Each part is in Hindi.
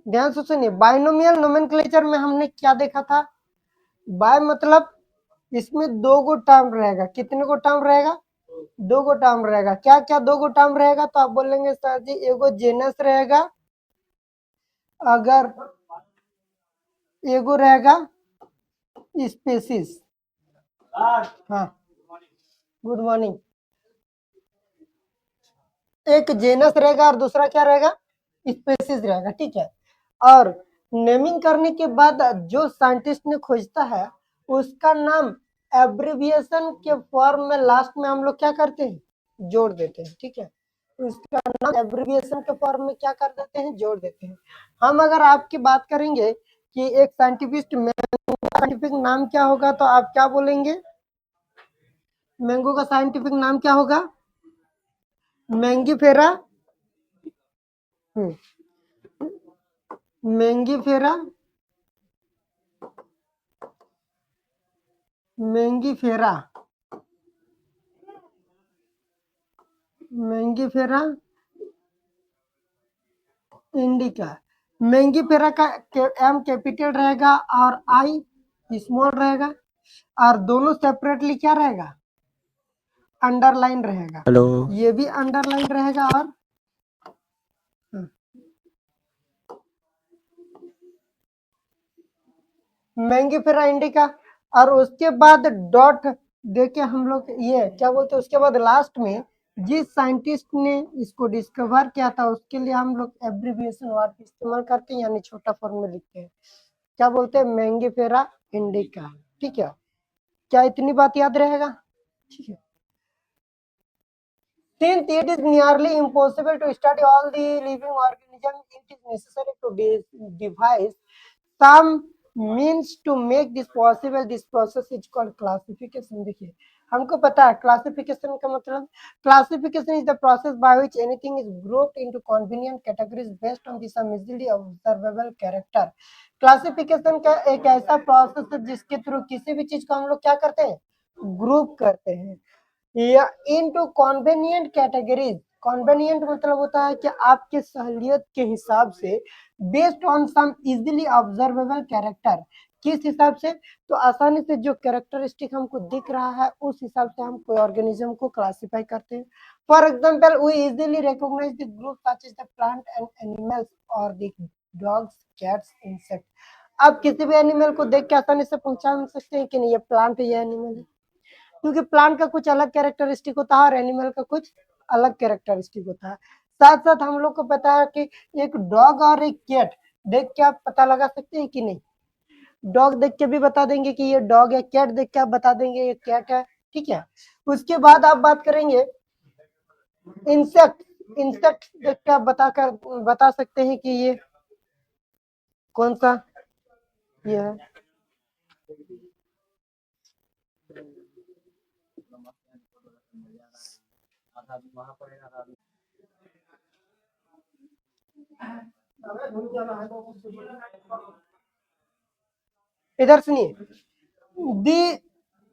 ध्यान से सुनिए, बाइनोमियल नोमेनक्लेचर में हमने क्या देखा था? बाय मतलब इसमें दो गो टर्म रहेगा। कितने गो टर्म रहेगा? दो गो टर्म रहेगा। क्या क्या दो गो टर्म रहेगा? तो आप बोलेंगे सर जी एगो जेनस रहेगा, अगर एगो रहेगा स्पेसिस। हाँ, गुड मॉर्निंग। एक जेनस रहेगा और दूसरा क्या रहेगा? स्पेसिस रहेगा, ठीक है। और नेमिंग करने के बाद जो साइंटिस्ट ने खोजता है उसका नाम एब्रिविएशन के फॉर्म में लास्ट में हम लोग क्या करते हैं? जोड़ देते हैं, ठीक है। उसका नाम एब्रिविएशन के फॉर्म में क्या कर देते हैं? जोड़ देते हैं। हम अगर आपकी बात करेंगे कि एक साइंटिफिक नाम क्या होगा, तो आप क्या बोलेंगे? मैंगो का साइंटिफिक नाम क्या होगा? Mangifera. Mangifera, Mangifera, Mangifera indica. Mangifera का एम कैपिटल रहेगा और आई स्मॉल रहेगा, और दोनों सेपरेटली क्या रहेगा? अंडरलाइन रहेगा। हेलो। ये भी अंडरलाइन रहेगा। और मैंगीफेरा इंडिका, और उसके बाद डॉट देके हम लोग ये क्या बोलते हैं, उसके बाद लास्ट में जिस साइंटिस्ट ने इसको डिस्कवर किया था उसके लिए हम लोग एब्रिविएशन वर्ड इस्तेमाल करते हैं, यानी छोटा फॉर्म में लिखते हैं। क्या बोलते हैं? मैंगीफेरा इंडिका, ठीक है। क्या इतनी बात याद रहेगा? ठीक है। Since it is nearly impossible to study all the living organisms, it is necessary to devise some means to make this possible. This process is called classification. देखिए, हमको पता है क्लासिफिकेशन का मतलब, classification is the process by which anything is grouped into convenient categories based on the some easily observable character. Classification का एक ऐसा प्रोसेस है जिसके थ्रू किसी भी चीज को हम लोग क्या करते हैं? ग्रुप करते हैं या इनटू कॉन्वेनियंट कैटेगरीज। कॉन्वेनियंट मतलब होता है कि आपके सहूलियत के हिसाब से, based on some easily observable character. किस हिसाब से? तो आसानी से जो कैरेक्टरिस्टिक हमको दिख रहा है उस हिसाब से हम कोई ऑर्गेनिज्म को क्लासिफाई करते हैं। For example we easily recognise the group such as the plant and animals और द डॉग्स, कैट्स, इंसेक्ट। आप किसी भी एनिमल को देख के आसानी से पहचान सकते हैं कि नहीं ये प्लांट है, ये एनिमल है, क्योंकि प्लांट का कुछ अलग कैरेक्टरिस्टिक होता है और एनिमल का कुछ अलग कैरेक्टरिस्टिक होता है। साथ साथ हम लोग को पता है कि एक डॉग और एक कैट देख के आप पता लगा सकते हैं कि नहीं? डॉग देख के भी बता देंगे कि ये डॉग है, कैट देख के आप बता देंगे ये कैट है, ठीक है। उसके बाद आप बात करेंगे इंसेक्ट। इंसेक्ट देख के आप बता सकते हैं कि ये कौन सा ये है। इधर सुनिए, the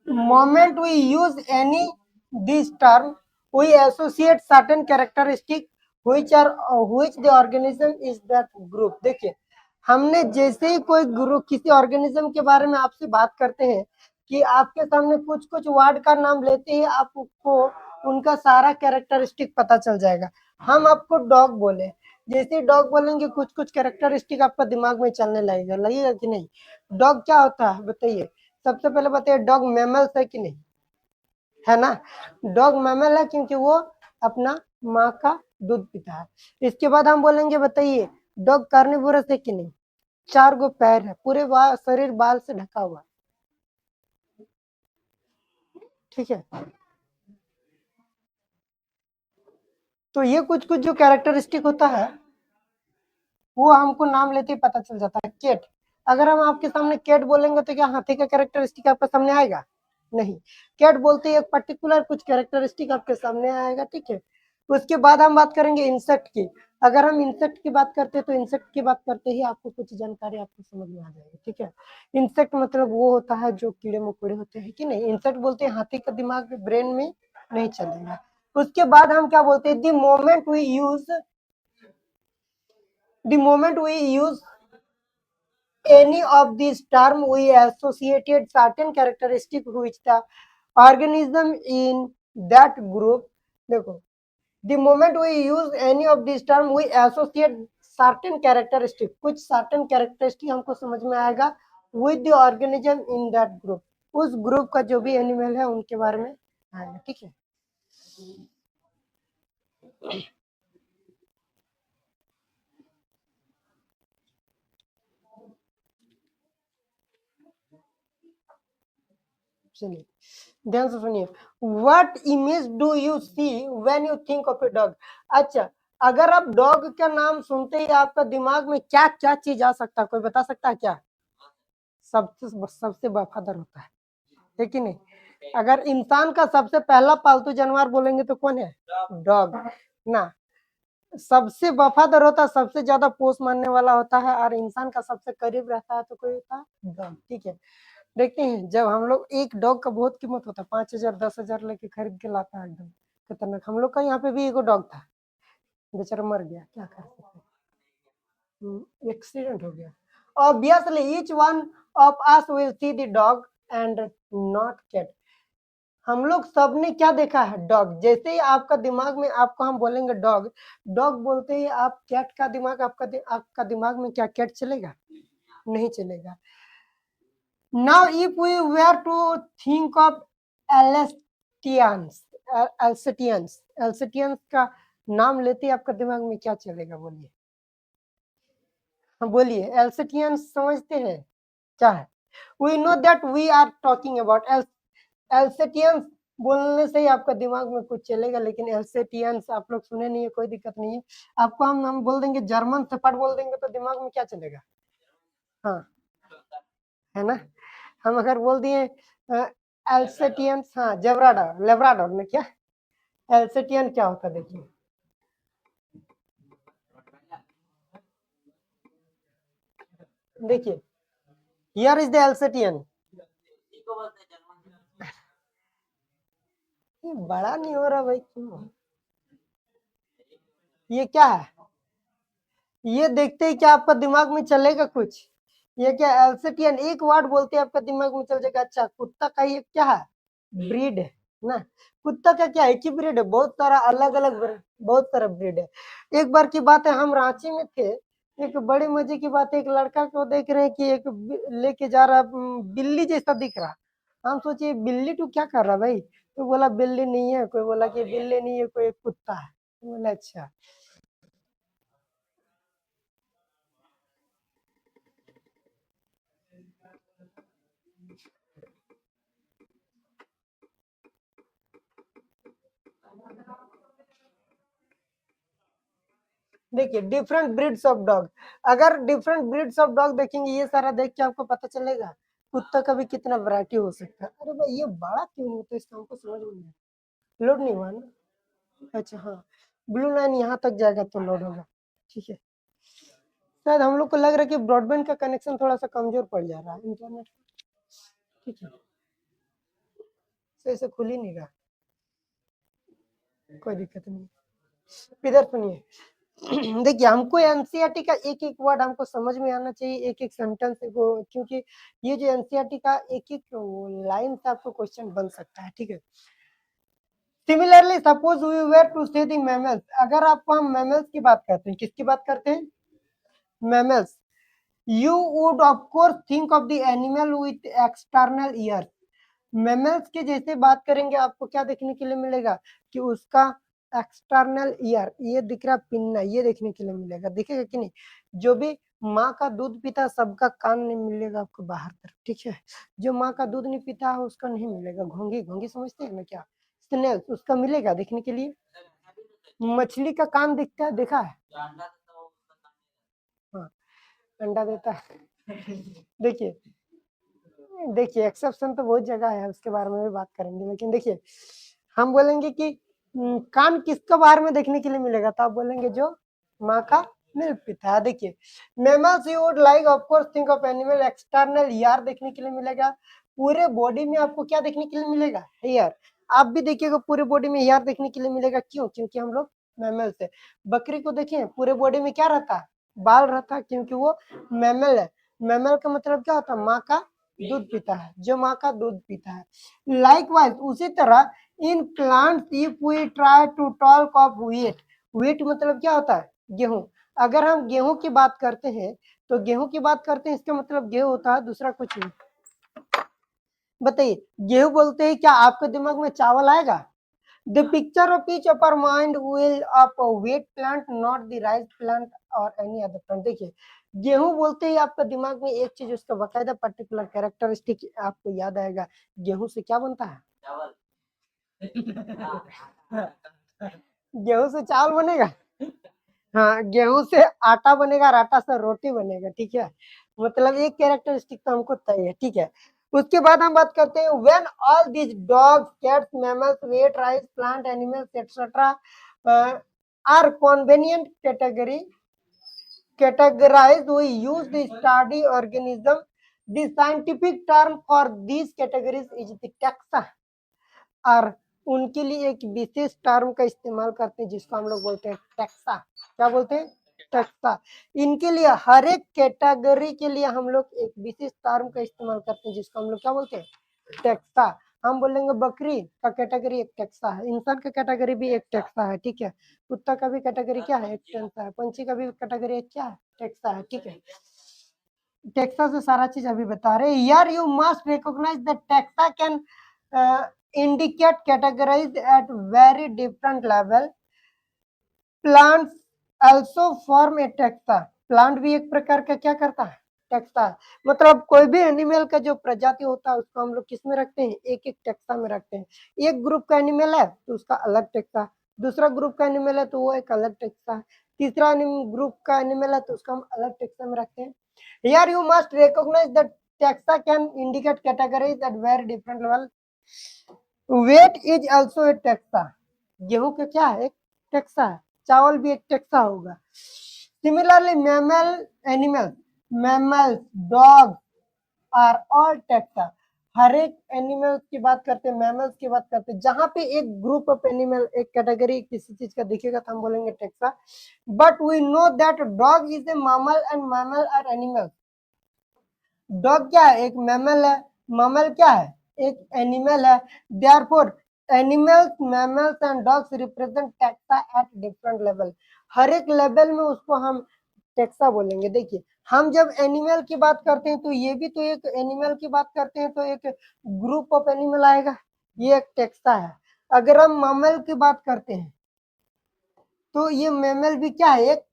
moment we use any this term we associate certain characteristic which the organism is that group। देखिए, हमने जैसे ही कोई ग्रुप किसी ऑर्गेनिज्म के बारे में आपसे बात करते हैं कि आपके सामने कुछ कुछ वर्ड का नाम लेते ही आपको उनका सारा कैरेक्टरिस्टिक पता चल जाएगा। हम आपको डॉग बोले, जैसे डॉग बोलेंगे कुछ कुछ कैरेक्टरिस्टिक आपका दिमाग में चलने लगेगा कि नहीं? डॉग क्या होता है बताइए? सबसे पहले बताइए, डॉग मैमल्स है कि नहीं? है ना? डॉग मैमल है क्योंकि वो अपना माँ का दूध पीता है। इसके बाद हम बोलेंगे बताइए डॉग कार्निवोरस है कि नहीं? 4 गो पैर है, पूरे शरीर बाल से ढका हुआ, ठीक है। तो ये कुछ कुछ जो कैरेक्टरिस्टिक होता है वो हमको नाम लेते ही पता चल जाता है। कैट, अगर हम आपके सामने कैट बोलेंगे तो क्या हाथी का कैरेक्टरिस्टिक आपके सामने आएगा? नहीं। कैट बोलते ही एक पर्टिकुलर कुछ कैरेक्टरिस्टिक आपके सामने आएगा, ठीक है। उसके बाद हम बात करेंगे इंसेक्ट की। अगर हम इंसेक्ट की बात करते हैं तो इंसेक्ट की बात करते ही आपको कुछ जानकारी आपको समझ में आ जाएगी, ठीक है। इंसेक्ट मतलब वो होता है जो कीड़े मकोड़े होते हैं कि नहीं। इंसेक्ट बोलते हैं हाथी का दिमाग ब्रेन में नहीं चलेगा। उसके बाद हम क्या बोलते हैं? The moment we use The moment we use any of these term, we associated certain characteristic which the organism in that group. देखो, the moment we use any of these term, we associate certain characteristic. कुछ certain characteristic हमको समझ में आएगा with the organism in that group. उस ग्रुप का जो भी एनिमल है उनके बारे में आएगा, ठीक है। चलिए ध्यान से सुनिए। What image do you see when you think of a dog. अच्छा, अगर आप डॉग का नाम सुनते ही आपका दिमाग में क्या क्या चीज आ सकता है, कोई बता सकता है क्या? सबसे सबसे वफादार होता है कि नहीं? अगर इंसान का सबसे पहला पालतू जानवर बोलेंगे तो कौन है? डॉग ना। सबसे वफादार होता है, सबसे ज्यादा पोष मानने वाला होता है, और इंसान का सबसे करीब रहता है तो कोई होता है डॉग, ठीक है। देखते हैं जब हम लोग, एक डॉग का बहुत कीमत होता है, 5,000 10,000 लेके खरीद के लाता है, एकदम खतरनाक। हम लोग का यहाँ पे भी एक डॉग था, बेचारा मर गया, क्या कर सकते हैं, एक्सीडेंट हो गया। Obviously each one of us will see the dog and not cat. हम लोग सब ने क्या देखा है? डॉग। जैसे ही आपका दिमाग में, आपको हम बोलेंगे डॉग, डॉग बोलते ही आप कैट का दिमाग, आपका दिमाग में क्या कैट चलेगा? नहीं चलेगा। Now, if we were to think of Alsatians, Alsatians का नाम लेते ही आपका दिमाग में क्या चलेगा? बोलिए, हाँ बोलिए। Alsatians समझते हैं क्या है? We know that we are talking about Alsatians। बोलने से ही आपका दिमाग में कुछ चलेगा, लेकिन Alsatians आप लोग सुने नहीं है, कोई दिक्कत नहीं है। आपको हम बोल देंगे जर्मन शेफर्ड बोल देंगे तो दिमाग में क्या चलेगा? हाँ, है ना। हम अगर बोल दिए एल्सेटियंस, हाँ जेब्राडोर, लेब्राडोर में क्या एल्सेटियन क्या होता है? देखिए, देखिए, हियर इज द एल्सेटियन। बड़ा नहीं हो रहा भाई, क्यों? ये क्या है? ये देखते ही क्या आपका दिमाग में चलेगा कुछ? ये क्या एल्सेटियन, एक वर्ड बोलते हैं आपका दिमाग में चल जाएगा। अच्छा, कुत्ता का ये क्या है? ब्रीड है ना। कुत्ता का क्या, एक ही ब्रीड है? बहुत सारा अलग अलग, बहुत सारा ब्रीड है। एक बार की बात है, हम रांची में थे, एक बड़े मजे की बात है, एक लड़का को देख रहे हैं कि एक लेके जा रहा, बिल्ली जैसा दिख रहा। हम सोचे बिल्ली तू क्या कर रहा भाई? तो बोला बिल्ली नहीं है, कोई बोला कि बिल्ली नहीं है, कोई एक कुत्ता है। बोला अच्छा। देखिए डिफरेंट ब्रीड्स ऑफ डॉग, अगर डिफरेंट ब्रीड्स ऑफ डॉग देखेंगे, ये सारा देख के आपको पता चलेगा कुत्ता का भी कितना वैरायटी हो सकता है। अरे भाई ये बड़ा क्यों होता है, इसका हमको समझ में नहीं लोड नहीं हुआ ना। अच्छा हाँ, ब्लू लाइन यहाँ तक जाएगा तो लोड होगा, ठीक है। शायद हम लोग को लग रहा है कि ब्रॉडबैंड का कनेक्शन थोड़ा सा कमजोर पड़ जा रहा है, इंटरनेट, ठीक है। सही से खुल ही नहीं रहा, कोई दिक्कत नहीं। इधर सुनिए, देखिए हमको एनसीईआरटी का एक एक वर्ड हमको समझ में आना चाहिए, एक एक सेंटेंस को, क्योंकि ये जो एनसीईआरटी का एक एक लाइन से आपको क्वेश्चन बन सकता है, ठीक है। Similarly suppose we were to say the mammals, अगर आपको हम मैमल्स की बात करते हैं, किसकी बात करते हैं? Mammals. You would of course think of the animal with external ear. Mammals के जैसे बात करेंगे, आपको क्या देखने के लिए मिलेगा कि उसका एक्सटर्नल ईयर, ये दिख रहा पिन्ना, ये देखने के लिए मिलेगा, दिखेगा कि नहीं? जो भी माँ का दूध पीता है सबका कान नहीं मिलेगा आपको बाहर तरफ, ठीक है। जो माँ का दूध नहीं पीता है उसका नहीं मिलेगा। घोंगी, घोंगी समझते हैं ना क्या? स्नेल, उसका मिलेगा देखने के लिए। मछली का कान दिखता है, देखा है? हाँ, अंडा देता है। देखिए, देखिए एक्सेप्शन तो बहुत जगह है, उसके बारे में भी बात करेंगे, लेकिन देखिए हम बोलेंगे कि कान किसका बाहर में देखने के लिए मिलेगा, तो आप बोलेंगे जो माँ का मिल्क पीता है। देखिए mammals you would like of course think of animal external ear देखने के लिए मिलेगा। पूरे बॉडी में आपको क्या देखने के लिए मिलेगा? हेयर। आप भी देखिएगा पूरे बॉडी में हेयर देखने के लिए मिलेगा, क्यों? क्योंकि हम लोग मैमल्स है। बकरी को देखें, पूरे बॉडी में क्या रहता है? बाल रहता, क्योंकि वो मैमल है। मैमल का मतलब क्या होता है? माँ का दूध पीता है, जो माँ का दूध पीता है। लाइकवाइज उसी तरह in plants if we try to talk of wheat, wheat मतलब क्या होता है? गेहूं। अगर हम गेहूं की बात करते हैं तो गेहूं की बात करते हैं, इसका मतलब गेहूं होता है, दूसरा कुछ नहीं। बताइए, गेहूं बोलते हैं, क्या आपके दिमाग में चावल आएगा? The picture of each of our mind will of a wheat plant, not the rice plant or any other plant. देखिए, गेहूं बोलते ही आपका दिमाग में एक चीज, उसका बकायदा पर्टिकुलर कैरेक्टरिस्टिक आपको याद आएगा। गेहूं से क्या बनता है? गेहूं से चावल बनेगा। हाँ, गेहूं से आटा बनेगा और आटा से रोटी बनेगा, ठीक है। मतलब एक कैरेक्टरिस्टिक तो हमको तय है, ठीक है। उसके बाद हम बात करते हैं, when all these dogs, cats, mammals, wheat, rice, plant, animals etcetera are convenient categorized, we use the study organism. The scientific term for these categories is the taxa, और उनके लिए एक विशेष टर्म का इस्तेमाल करते हैं जिसको हम लोग बोलते हैं टैक्सा। क्या बोलते हैं? टैक्सा। इनके लिए हर एक कैटेगरी के लिए हम लोग एक विशेष टर्म का इस्तेमाल करते हैं जिसको हम लोग क्या बोलते हैं? टैक्सा। हम बोलेंगे बकरी का कैटेगरी एक टैक्सा है, इंसान का कैटेगरी भी एक टैक्सा है, ठीक है। कुत्ता का भी कैटेगरी क्या है? एक टैक्सा है। पंछी का भी कैटेगरी एक क्या है? टैक्सा है, ठीक है। टैक्सा से सारा चीज अभी बता रहे हैं। यार you must recognise that taxa can indicate categorized at very different level. Plants also form a taxa. Plant भी एक प्रकार का क्या करता है? टैक्सा। मतलब कोई भी एनिमल का जो प्रजाति होता है उसको हम लोग किस में रखते हैं? एक एक टैक्सा में रखते हैं। एक ग्रुप का एनिमल है तो उसका अलग टैक्सा, दूसरा ग्रुप का एनिमल है तो वो एक अलग टैक्सा, तीसरा ग्रुप का एनिमल है तो उसका हम अलग टैक्सा में रखते हैं। Here you must recognize that taxa can indicate categories at very different level. Wheat is also a taxa. गेहूं का क्या है? एक टैक्सा है। चावल भी एक टैक्सा होगा। Similarly mammal animals, mammals, dog are all taxa. हर एक एनिमल्स की बात करते हैं, मैमल्स की बात करते हैं, जहां पे एक ग्रुप ऑफ एनिमल, एक कैटेगरी किसी चीज का दिखेगा तो हम बोलेंगे taxa. But we know that dog is a mammal and mammal are animals. Dog क्या है? एक मैमल है। मैमल क्या है? एक एनिमल है। Therefore animals, mammals and dogs represent taxa at different level. हर एक लेवल में उसको हम टैक्सा बोलेंगे। देखिए, हम जब एनिमल की बात करते हैं तो ये भी तो एक एनिमल की बात करते हैं तो एक ग्रुप ऑफ एनिमल आएगा, ये एक टैक्सा है। अगर हम मैमल की बात करते हैं तो ये मैमल भी क्या है? एक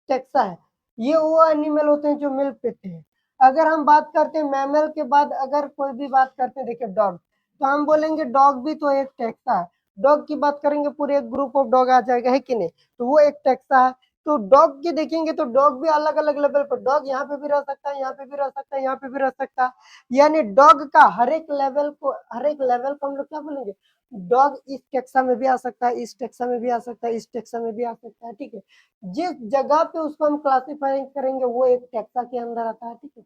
टैक्सा है। ये वो एनिमल होते हैं जो मिल्क पीते हैं। अगर हम बात करते हैं मैमल के बाद, अगर कोई भी बात करते हैं, देखिए डॉग, तो हम बोलेंगे डॉग भी तो एक टैक्सा है। डॉग की बात करेंगे पूरे एक ग्रुप ऑफ डॉग आ जाएगा, है कि नहीं? तो वो एक टैक्सा है। तो डॉग की देखेंगे तो डॉग भी अलग अलग लेवल पर, डॉग यहाँ पे भी रह सकता है, यहाँ पे भी रह सकता है, यहाँ पे भी रह सकता है। यानी डॉग का हर एक लेवल को, हर एक लेवल को हम लोग क्या बोलेंगे? डॉग इस टेक्सा में भी आ सकता है, इस टेक्सा में भी आ सकता है, इस टेक्सा में भी आ सकता है, ठीक है। जिस जगह पे उसको हम क्लासिफाई करेंगे वो एक टेक्सा के अंदर आता है, ठीक है।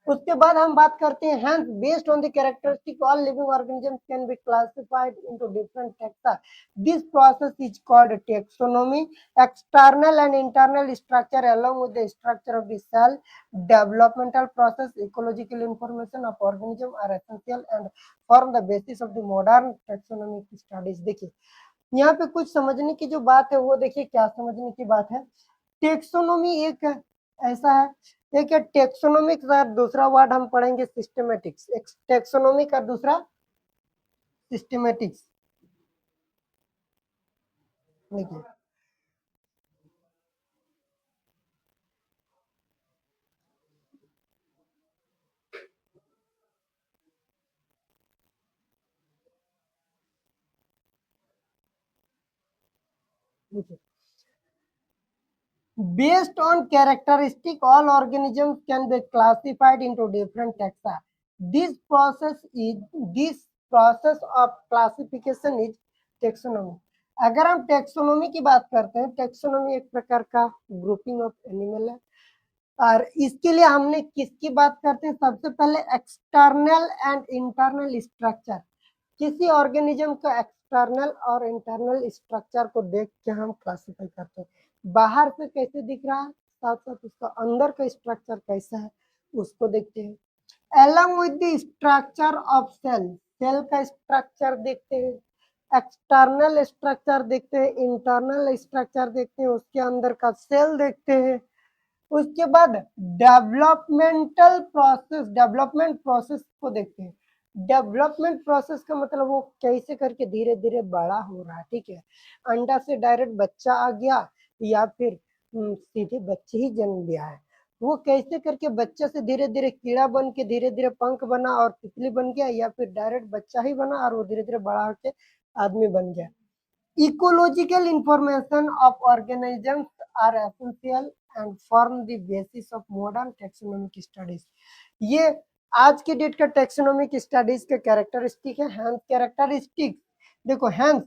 उसके बाद हम बात करते हैं, hence based on the characteristic all living organisms can be classified into different taxa. This process is called taxonomy. External and internal structure along with the structure of the cell, developmental process, ecological information of organism are essential and form the basis of the modern taxonomic studies. देखिए, यहाँ पे कुछ समझने की जो बात है वो देखिए, क्या समझने की बात है? टेक्सोनोमी एक ऐसा है, एक है टेक्सोनोमिक, दूसरा वर्ड हम पढ़ेंगे सिस्टमेटिक्स। एक टेक्सोनोमिक और दूसरा सिस्टमेटिक्स। देखिए, देखिए, based on characteristic all organisms can be classified into different taxa. This process of classification is taxonomy. अगर हम टेक्सोनोमी की बात करते हैं, टेक्सोनोमी एक प्रकार का ग्रुपिंग ऑफ एनिमल है, और इसके लिए हमने किसकी बात करते हैं? सबसे पहले एक्सटर्नल एंड इंटरनल स्ट्रक्चर। किसी ऑर्गेनिज्म का एक्सटर्नल और इंटरनल स्ट्रक्चर को देख के हम क्लासिफाई करते हैं। बाहर से कैसे दिख रहा है, साथ साथ उसका अंदर का स्ट्रक्चर कैसा है उसको देखते हैं। Along with the structure of cell, cell का स्ट्रक्चर देखते हैं, एक्सटर्नल स्ट्रक्चर देखते हैं, इंटरनल स्ट्रक्चर देखते हैं, उसके अंदर का सेल देखते हैं। उसके बाद डेवलपमेंट प्रोसेस को देखते हैं। डेवलपमेंट प्रोसेस का मतलब वो कैसे करके धीरे धीरे बड़ा हो रहा है, ठीक है। अंडा से डायरेक्ट बच्चा आ गया या फिर सीधे बच्चे ही जन्म लिया है, वो कैसे करके बच्चे से धीरे धीरे कीड़ा बन के धीरे धीरे पंख बना और तितली बन गया, या फिर डायरेक्ट बच्चा ही बना और वो धीरे धीरे बड़ा होके आदमी बन गया। Ecological information of organisms are essential and form the basis of modern taxonomic studies. ये आज के डेट का टैक्सोनॉमिक स्टडीज के कैरेक्टरिस्टिक है। हैंस कैरेक्टरिस्टिक देखो, hence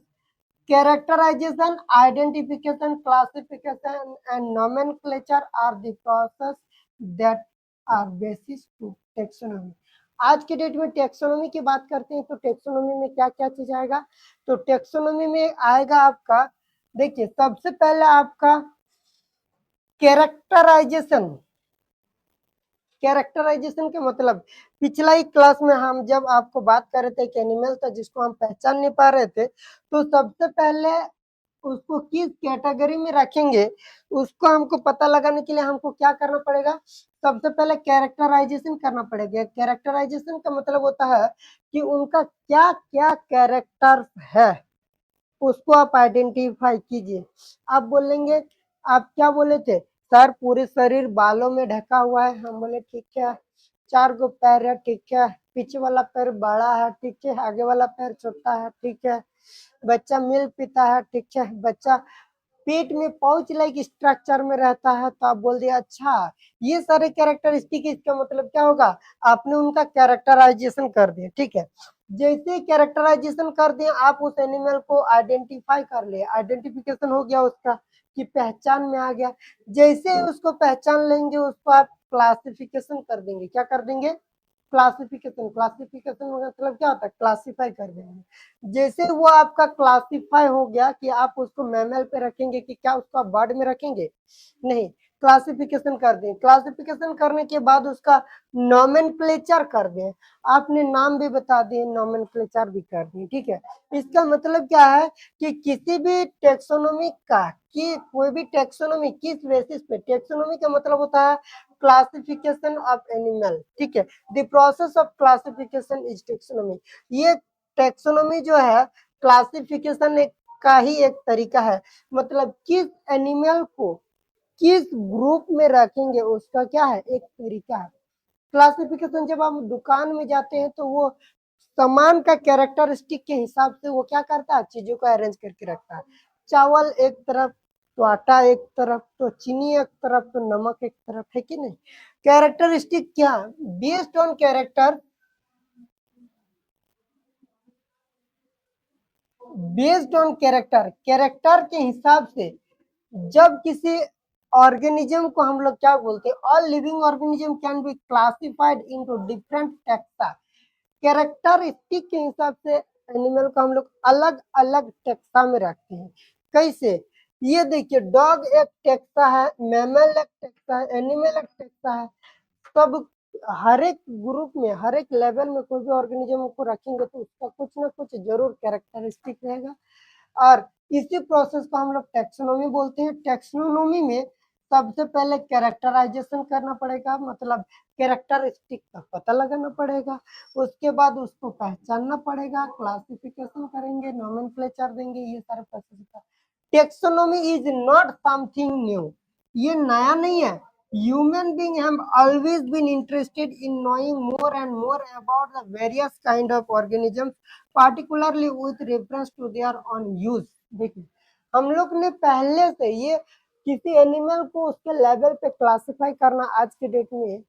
characterization, identification, classification and nomenclature are the process that are basis to taxonomy. आज के डेट में टैक्सोनॉमी की बात करते हैं तो टैक्सोनॉमी में क्या क्या चीज आएगा, तो टैक्सोनॉमी में आएगा आपका, देखिए सबसे पहले आपका कैरेक्टराइजेशन। कैरेक्टराइजेशन के मतलब पिछला ही क्लास में हम जब आपको बात कर रहे थे कि एनिमल था जिसको हम पहचान नहीं पा रहे थे, तो सबसे पहले उसको किस कैटेगरी में रखेंगे उसको हमको पता लगाने के लिए हमको क्या करना पड़ेगा, सबसे पहले कैरेक्टराइजेशन करना पड़ेगा। कैरेक्टराइजेशन का मतलब होता है कि उनका क्या क्या कैरेक्टर है उसको आप आइडेंटिफाई कीजिए। आप बोलेंगे, आप क्या बोले थे सर पूरे शरीर बालों में ढका हुआ है, हम बोले ठीक है, 4 गो पैर है, ठीक है, पीछे वाला पैर बड़ा है, ठीक है, आगे वाला पैर छोटा है, ठीक है, बच्चा मिल्क पीता है, ठीक है, बच्चा पेट में पाउच लाइक स्ट्रक्चर में रहता है, तो आप बोल दिया अच्छा ये सारे कैरेक्टरिस्टिक, इसका मतलब क्या होगा, आपने उनका कैरेक्टराइजेशन कर दिया, ठीक है। जैसे कैरेक्टराइजेशन कर दिया आप उस एनिमल को आइडेंटिफाई कर लिए, आइडेंटिफिकेशन हो गया उसका कि पहचान में आ गया। जैसे उसको पहचान लेंगे उसको आप क्लासिफिकेशन कर देंगे, क्या कर देंगे, क्लासिफिकेशन। क्लासिफिकेशन मतलब क्या होता है, क्लासिफाई कर देंगे। जैसे वो आपका क्लासिफाई हो गया कि आप उसको मैमल पे रखेंगे कि क्या उसको बर्ड में रखेंगे, नहीं, क्लासिफिकेशन कर दें। क्लासिफिकेशन करने के बाद उसका नोमेनक्लेचर कर दें, आपने नाम भी बता दिए, नोमेनक्लेचर भी कर दिए, ठीक है। इसका मतलब क्या है कि किसी भी टेक्सोनोमी का, कि कोई भी टेक्सोनोमी किस बेसिस पे, टेक्सोनोमी का मतलब होता है क्लासिफिकेशन ऑफ एनिमल, ठीक है। The process of classification is taxonomy. ये टेक्सोनोमी जो है क्लासिफिकेशन एक का ही एक तरीका है, मतलब किस एनिमल को किस ग्रुप में रखेंगे उसका क्या है, एक तरीका है। क्लासिफिकेशन जब आप दुकान में जाते हैं तो वो सामान का कैरेक्टरिस्टिक के हिसाब से वो क्या करता है, चीजों को अरेंज करके रखता है। चावल एक तरफ, तो आटा एक तरफ, तो चीनी एक तरफ, तो नमक एक तरफ, है कि नहीं। कैरेक्टरिस्टिक क्या, based on character, based on character, character के हिसाब से जब किसी ऑर्गेनिज्म को हम लोग क्या बोलते हैं, all living organism can be classified into different taxa. Characteristic के हिसाब से एनिमल को हम लोग अलग अलग टेक्सा में रखते हैं। कैसे, ये देखिए डॉग एक टेक्सा है, मैमल एक टेक्सा है, एनिमल एक टेक्सा है। सब हर एक ग्रुप में, हर एक लेवल में कोई भी ऑर्गेनिज्म को रखेंगे तो उसका कुछ ना कुछ जरूर कैरेक्टरिस्टिक रहेगा, और इसी प्रोसेस को हम लोग टैक्सोनॉमी बोलते हैं। टैक्सोनॉमी में सबसे पहले कैरेक्टराइजेशन करना पड़ेगा, मतलब कैरेक्टरिस्टिक का पता लगाना पड़ेगा, उसके बाद उसको पहचानना पड़ेगा, क्लासिफिकेशन करेंगे, नोमेनक्लेचर देंगे, ये सारे प्रोसेस का। Taxonomy is not something new, ये नया नहीं है। Human beings have always been interested in knowing more and more about the various kind of organisms, particularly with reference to their own use. देखिए हम लोग ने पहले से ये किसी एनिमल को उसके लेवल पे क्लासिफाई करना आज के डेट में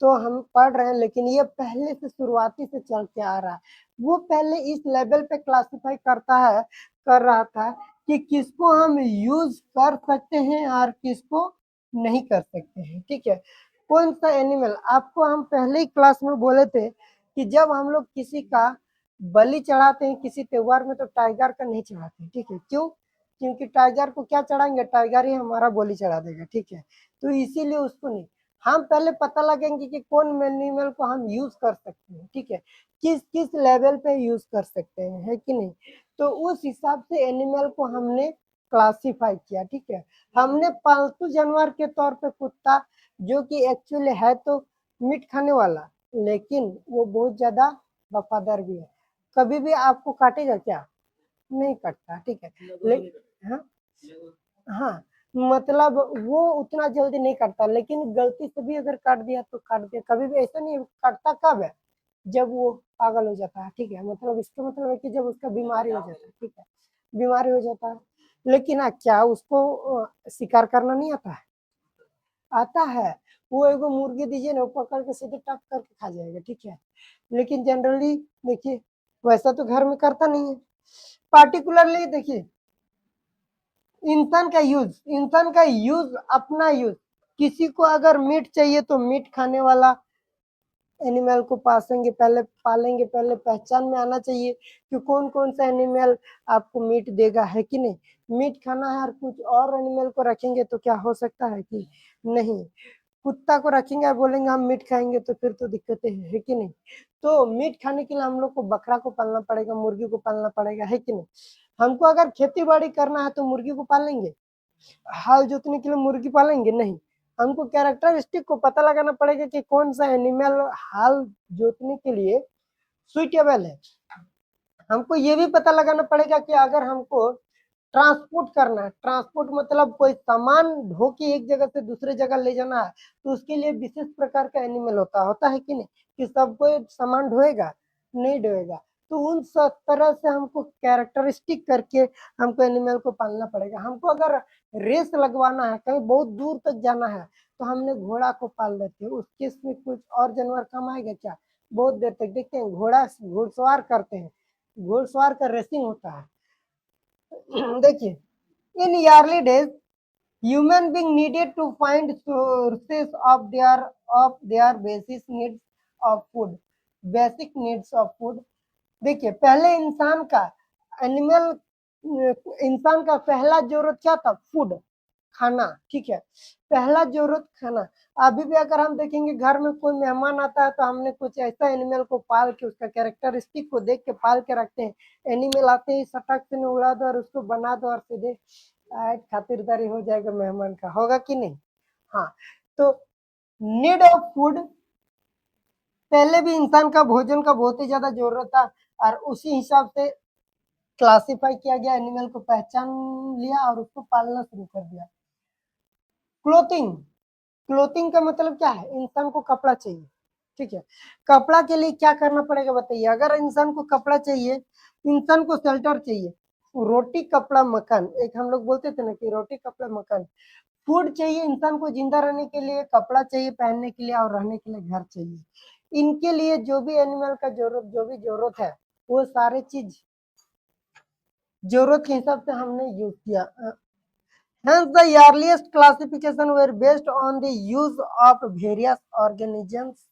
तो हम पढ़ रहे हैं, लेकिन ये पहले से शुरुआती से चल के आ रहा है। वो पहले इस लेवल पे क्लासिफाई करता है, कर रहा था कि किसको हम यूज कर सकते हैं और किसको नहीं कर सकते हैं, ठीक है। कौन सा एनिमल, आपको हम पहले ही क्लास में बोले थे कि जब हम लोग किसी का बलि चढ़ाते हैं किसी त्योहार में तो टाइगर का नहीं चढ़ाते, ठीक है। क्यों, क्योंकि टाइगर को क्या चढ़ाएंगे, टाइगर ही हमारा बोली चढ़ा देगा, ठीक है। तो इसीलिए उसको नहीं, हम पहले पता लगेंगे कि कौन एनिमल को हम यूज कर सकते हैं, ठीक है, किस किस लेवल पे यूज कर सकते हैं, है कि नहीं। तो उस हिसाब से एनिमल को हमने क्लासिफाई किया, ठीक है। हमने पालतू जानवर के तौर पे कुत्ता, जो कि एक्चुअली है तो मीट खाने वाला, लेकिन वो बहुत ज्यादा वफादार भी है। कभी भी आपको काटेगा क्या, नहीं काटता, ठीक है। लेकिन हाँ, हाँ, मतलब वो उतना जल्दी नहीं काटता, लेकिन गलती से भी अगर काट दिया तो काट दिया, कभी भी ऐसा नहीं काटता। कब है, जब वो पागल हो जाता है, ठीक है, मतलब इसका मतलब है कि जब उसका बीमारी हो जाता है, ठीक है, बीमारी हो जाता है। लेकिन क्या उसको शिकार करना नहीं आता है, आता है। वो एगो मुर्गी दीजिए ना, वो पकड़ के सीधे टप करके खा जाएगा, ठीक है। लेकिन जनरली देखिए, वैसा तो घर में करता नहीं है। पार्टिकुलरली देखिए, इंसान का यूज अपना यूज, किसी को अगर मीट चाहिए तो मीट खाने वाला एनिमल को पालेंगे पहले पहचान में आना चाहिए कि कौन कौन सा एनिमल आपको मीट देगा, है कि नहीं। मीट खाना है और कुछ और एनिमल को रखेंगे तो क्या हो सकता है कि नहीं, कुत्ता को रखेंगे और बोलेंगे हम मीट खाएंगे तो फिर तो दिक्कतें है कि नहीं। तो मीट खाने के लिए हम लोग को बकरा को पालना पड़ेगा, मुर्गी को पालना पड़ेगा, है कि नहीं। हमको अगर खेती बाड़ी करना है तो मुर्गी को पालेंगे, हाल जोतने के लिए मुर्गी पालेंगे नहीं। हमको कैरेक्टरिस्टिक को पता लगाना पड़ेगा कि कौन सा एनिमल हाल जोतने के लिए सुइटेबल है। हमको ये भी पता लगाना पड़ेगा कि अगर हमको ट्रांसपोर्ट करना है, ट्रांसपोर्ट मतलब कोई सामान ढो के एक जगह से दूसरे जगह ले जाना है, तो उसके लिए विशेष प्रकार का एनिमल होता है कि नहीं, कि सब कोई सामान ढोएगा, नहीं ढोएगा। तो उन सब तरह से हमको कैरेक्टरिस्टिक करके हमको एनिमल को पालना पड़ेगा। हमको अगर रेस लगवाना है, कहीं बहुत दूर तक जाना है, तो हमने घोड़ा को पाल लेते हैं। उस केस में कुछ और जानवर काम आएगा क्या, बहुत देर तक देखते हैं घोड़ा घुड़सवार करते हैं, घुड़सवार का रेसिंग होता है। देखिए, in early days, human being needed to find sources of their basic needs of food. देखिए, पहले एनिमल इंसान का पहला जरूरत क्या था, फूड, खाना, ठीक है, पहला जरूरत खाना। अभी भी अगर हम देखेंगे घर में कोई मेहमान आता है तो हमने कुछ ऐसा एनिमल को पाल के उसका कैरेक्टरिस्टिक को देख के पाल के रखते हैं। एनिमल आते ही सटक से उड़ा दो और उसको बना दो और सीधे खातिरदारी हो जाएगा मेहमान का, होगा कि नहीं। हाँ, तो नीड ऑफ फूड, पहले भी इंसान का भोजन का बहुत ही ज्यादा जरूरत था, और उसी हिसाब से क्लासिफाई किया गया, एनिमल को पहचान लिया और उसको पालना शुरू कर दिया। क्लोथिंग, क्लोथिंग का मतलब क्या है, इंसान को कपड़ा चाहिए, ठीक है। कपड़ा के लिए क्या करना पड़ेगा बताइए, अगर इंसान को कपड़ा चाहिए, इंसान को शेल्टर चाहिए, रोटी कपड़ा मकान, एक हम लोग बोलते थे ना कि रोटी कपड़ा मकान। फूड चाहिए इंसान को जिंदा रहने के लिए, कपड़ा चाहिए पहनने के लिए, और रहने के लिए घर चाहिए। इनके लिए जो भी एनिमल का जो भी जरूरत है, वो सारे चीज जरूरत के हिसाब से हमने यूज किया। Hence, the earliest classification were based on the use of various organisms.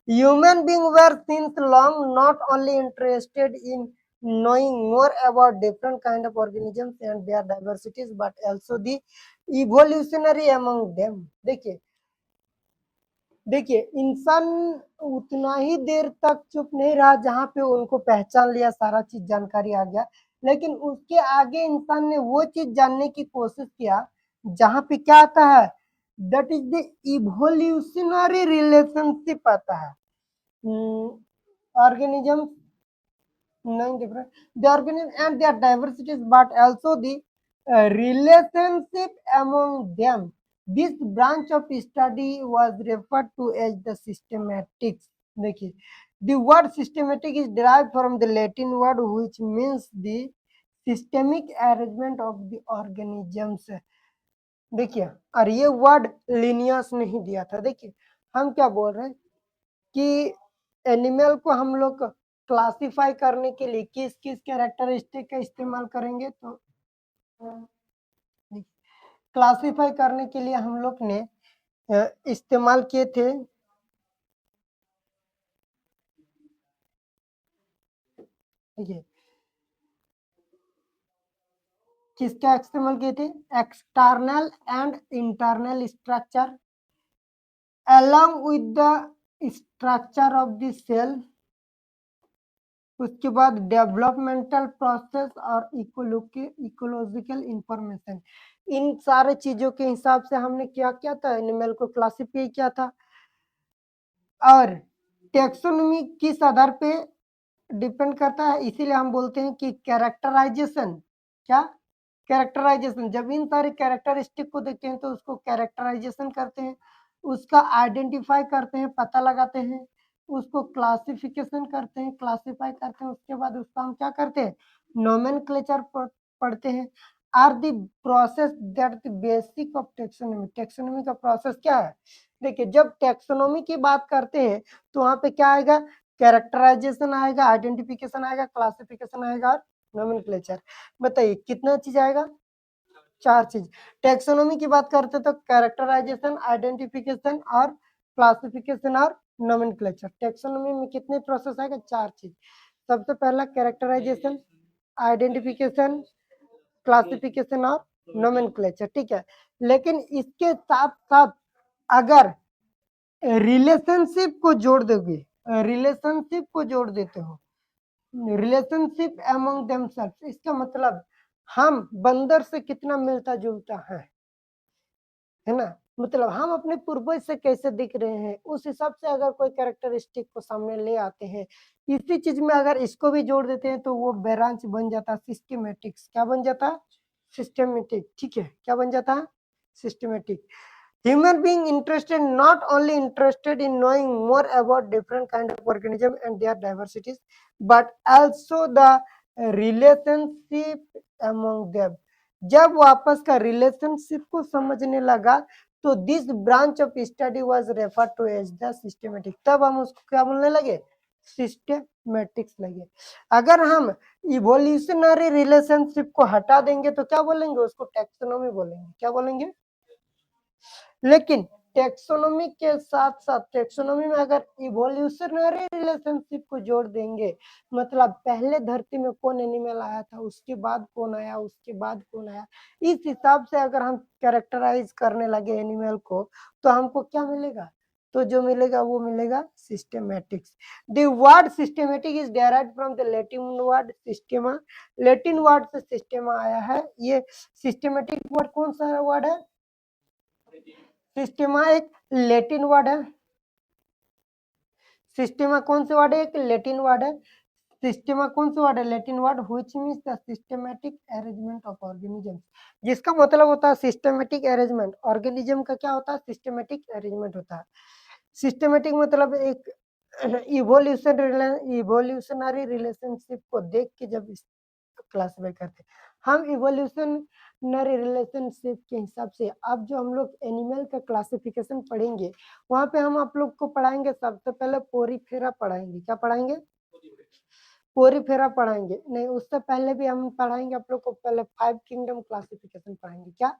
Human beings were since long not only interested in knowing more about different kind of organisms and their diversities, but also the evolutionary among them. देखिए, इंसान उतना ही देर तक चुप नहीं रहा जहां पे उनको पहचान लिया, सारा चीज जानकारी आ गया, लेकिन उसके आगे इंसान ने वो चीज जानने की कोशिश किया जहां पे क्या आता है, that is the evolutionary relationship आता है। ऑर्गेनिज्म नहीं different, the organism and their diversities, but also the relationship among them. This branch of study was referred to as the systematics. देखिए, the word systematic is derived from the Latin word which means the systemic arrangement of the organisms. देखिए, और ये वर्ड लिनियस नहीं दिया था। देखिए, हम क्या बोल रहे हैं कि एनिमल को हम लोग क्लासिफाई करने के लिए किस किस कैरेक्टरिस्टिक का इस्तेमाल करेंगे, तो क्लासिफाई करने के लिए हम लोग ने इस्तेमाल किए थे, देखिए, किसका एक्सटेमल किए थे? External and internal structure along with the structure of the cell, उसके बाद डेवलपमेंटल प्रोसेस और इकोलॉजिकल इंफॉर्मेशन। इन सारे चीजों के हिसाब से हमने क्या किया था, एनिमल को क्लासिफाई किया था। और टेक्सोनोमी किस आधार पे डिपेंड करता है, इसीलिए हम बोलते हैं कि कैरेक्टराइजेशन, क्या कैरेक्टराइजेशन, जब इन सारे कैरेक्टरिस्टिक को देखते हैं तो उसको कैरेक्टराइजेशन करते हैं, उसका आइडेंटिफाई करते हैं, पता लगाते हैं, उसको क्लासिफिकेशन करते हैं, क्लासिफाई करते हैं, उसके बाद उसका हम क्या करते हैं, नोमेनक्लेचर पढ़ते हैं। Are the process that the basic of taxonomy, taxonomy का प्रोसेस क्या है? देखिए, जब टेक्सोनोमी की बात करते हैं तो वहां पे क्या आएगा, कैरेक्टराइजेशन आएगा, आइडेंटिफिकेशन आएगा, क्लासिफिकेशन आएगा और नोमेनक्लेचर। बताइए कितना चीज आएगा? 4 चीज। टेक्सोनोमी की बात करते तो कैरेक्टराइजेशन, आइडेंटिफिकेशन और क्लासिफिकेशन और नोमेनक्लेचर। टेक्सोनोमी में कितने प्रोसेस आएगा? 4 चीज। सबसे पहला कैरेक्टराइजेशन, आइडेंटिफिकेशन, क्लासिफिकेशन और नोमेनक्लेचर, ठीक है। लेकिन इसके साथ साथ अगर रिलेशनशिप को जोड़ दोगे, रिलेशनशिप को जोड़ देते हो, रिलेशनशिप अमंग देमसेल्फ, इसका मतलब हम बंदर से कितना मिलता जुलता है ना, मतलब हम अपने पूर्वज से कैसे दिख रहे हैं, उस हिसाब से अगर कोई कैरेक्टरिस्टिक को सामने ले आते हैं, इसी चीज में अगर इसको भी जोड़ देते हैं तो वो ब्रांच बन जाता है सिस्टमेटिक्स। क्या बन जाता है? सिस्टमेटिक, ठीक है। क्या बन जाता है? Systematic. Human being interested, not only interested in knowing more about different kind of organism and their diversities, but also the relationship among them. जब वो आपस का रिलेशनशिप को समझने लगा तो this branch of study was refer to as the systematic, तब हम उसको क्या बोलने लगे? सिस्टमेटिक्स लगे। अगर हम इवोल्यूशनरी रिलेशनशिप को हटा देंगे तो क्या बोलेंगे? उसको टेक्सोनोमी बोलेंगे। क्या बोलेंगे? लेकिन टेक्सोनोमी के साथ साथ टेक्सोनोमी में अगर इवोल्यूशनरी रिलेशनशिप को जोड़ देंगे, मतलब पहले धरती में कौन एनिमल आया था, उसके बाद कौन आया, उसके बाद कौन आया, इस हिसाब से अगर हम कैरेक्टराइज करने लगे एनिमल को तो हमको क्या मिलेगा? तो जो मिलेगा वो मिलेगा systematics. The word systematic is derived from the Latin word systema, Latin word से सिस्टेमा आया है। ये सिस्टमेटिक वर्ड कौन सा वर्ड है? सिस्टेमा एक लैटिन वर्ड है। सिस्टेमा कौन से वर्ड है? एक लैटिन वर्ड है। सिस्टेमा कौन सा वर्ड है? Latin word which means the systematic arrangement of organism, जिसका मतलब होता है सिस्टमैटिक अरेंजमेंट। ऑर्गेनिज्म का क्या होता है? सिस्टमैटिक अरेंजमेंट होता है। सिस्टमैटिक मतलब एक इवोल्यूशनरी रिलेशनशिप को देख के जब क्लासिफाई करते हैं हम इवोल्यूशनरी रिलेशनशिप के हिसाब से। अब जो हम लोग एनिमल का क्लासिफिकेशन पढ़ेंगे वहां पे हम आप लोग को पढ़ाएंगे, सबसे पहले पोरीफेरा पढ़ाएंगे। क्या पढ़ाएंगे? पोरीफेरा पढ़ाएंगे। नहीं, उससे पहले भी हम पढ़ाएंगे आप लोग को, पहले 5 किंगडम क्लासिफिकेशन पढ़ाएंगे। क्या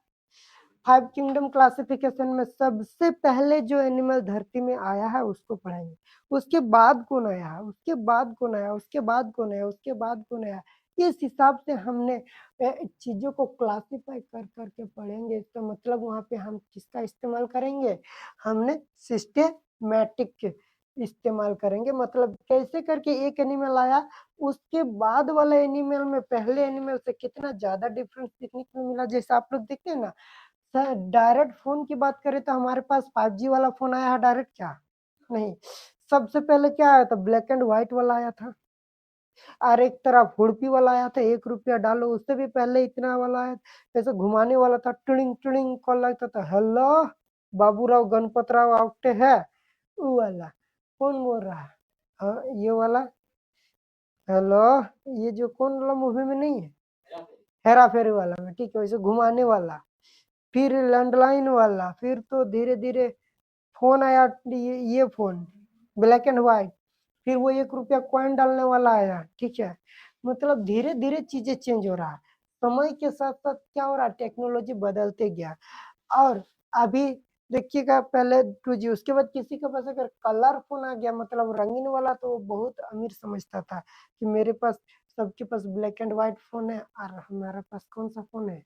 5 किंगडम क्लासिफिकेशन में सबसे पहले जो एनिमल धरती में आया है उसको पढ़ाएंगे। उसके बाद कौन आया है, उसके बाद कौन आया, उसके बाद कौन आया, उसके बाद कौन आया, इस हिसाब से हमने चीजों को क्लासिफाई कर करके पढ़ेंगे। इसका मतलब वहां पे हम किसका इस्तेमाल करेंगे? हमने सिस्टेमैटिक इस्तेमाल करेंगे। मतलब कैसे करके एक एनिमल आया, उसके बाद वाला एनिमल में पहले एनिमल से कितना ज्यादा डिफरेंस देखने को मिला। जैसे आप लोग देखते हैं ना सर, डायरेक्ट फोन की बात करें तो हमारे पास 5G वाला फोन आया है डायरेक्ट? क्या नहीं, सबसे पहले क्या आया था? ब्लैक एंड व्हाइट वाला आया था। और एक तरफ हुड़पी वाला आया था, 1 रुपया डालो, उससे भी पहले इतना वाला आया, ऐसे घुमाने वाला था, टिड़िंग टिड़िंग कॉल लगता था, हेलो बाबूराव गणपतराव आउटे है, वो वाला। कौन बोल रहा है? हाँ, ये वाला। हेलो, ये जो कौन वाला मूवी में नहीं है, हेरा फेरी वाला में, ठीक है, वैसे घुमाने वाला। फिर लैंडलाइन वाला, फिर तो धीरे धीरे फोन आया, ये फोन ब्लैक एंड व्हाइट। फिर वो 1 रुपया कॉइन डालने वाला आया, ठीक है। मतलब धीरे धीरे चीजें चेंज हो रहा है, समय के साथ साथ क्या हो रहा है, टेक्नोलॉजी बदलते गया। और अभी देखिएगा, पहले 2G, उसके बाद किसी के पास अगर कलर फोन आ गया, मतलब रंगीन वाला, तो वो बहुत अमीर समझता था कि मेरे पास सबके पास ब्लैक एंड व्हाइट फोन है और हमारे पास कौन सा फोन है,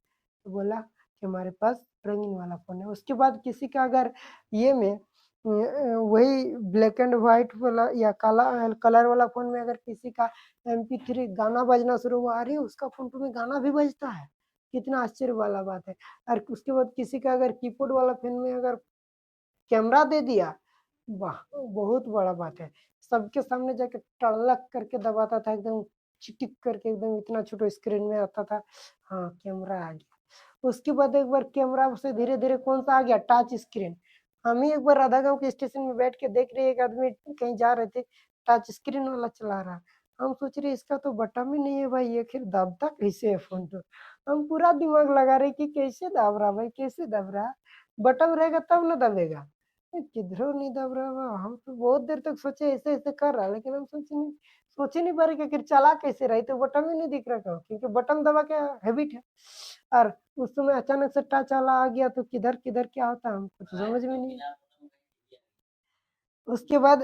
तो बोला कि हमारे पास रंगीन वाला फोन है। उसके बाद किसी का अगर ये में वही ब्लैक एंड व्हाइट वाला या काला कलर वाला फोन में अगर किसी का MP3 गाना बजना शुरू हुआ, अरे उसका फोन में गाना भी बजता है, कितना आश्चर्य वाला बात है। और उसके बाद किसी का अगर कीबोर्ड वाला फोन में अगर कैमरा दे दिया, वाह बहुत बड़ा बात है। सबके सामने जाके टड़लक करके दबाता था, एकदम चिटिक करके एकदम इतना छोटा स्क्रीन में आता था, हाँ कैमरा आ गया। उसके बाद एक बार कैमरा से धीरे धीरे कौन सा आ गया, टच स्क्रीन। हम ही एक बार राधा गांव के स्टेशन में बैठ के देख रहे, एक आदमी कहीं जा रहे थे, टच स्क्रीन वाला चला रहा। हम सोच रहे इसका तो बटन ही नहीं है भाई, ये फिर दबता कैसे है फोन, तो हम पूरा दिमाग लगा रहे कि कैसे दब रहा भाई, कैसे दब रहा, बटन रहेगा तब ना दबेगा। किधरों नहीं दब रहा हुआ, हम तो बहुत देर तक सोचे ऐसे ऐसे कर रहा, लेकिन हम सोच ही नहीं पा रहे कि आखिर चला कैसे रही, तो बटन ही नहीं दिख रहा था, क्योंकि बटन दबा के हैबिट है। और उस समय अचानक से टच वाला आ गया तो किधर किधर क्या होता हमको तो समझ में नहीं। उसके बाद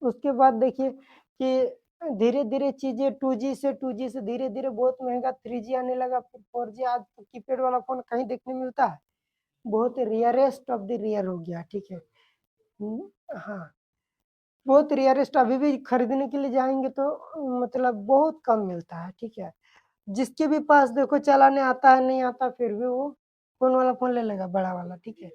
उसके बाद देखिए कि धीरे धीरे चीजें 2G से 2G से धीरे धीरे बहुत महंगा 3G आने लगा, फिर 4G। आज तो कीपैड वाला फोन कहीं देखने मिलता है, बहुत रेयरेस्ट ऑफ द रेयर हो गया, ठीक है। हाँ बहुत रेयरेस्ट, अभी भी खरीदने के लिए जाएंगे तो मतलब बहुत कम मिलता है, ठीक है। जिसके भी पास देखो चलाने आता है नहीं आता, फिर भी वो फोन वाला फोन ले लेगा बड़ा वाला, ठीक है।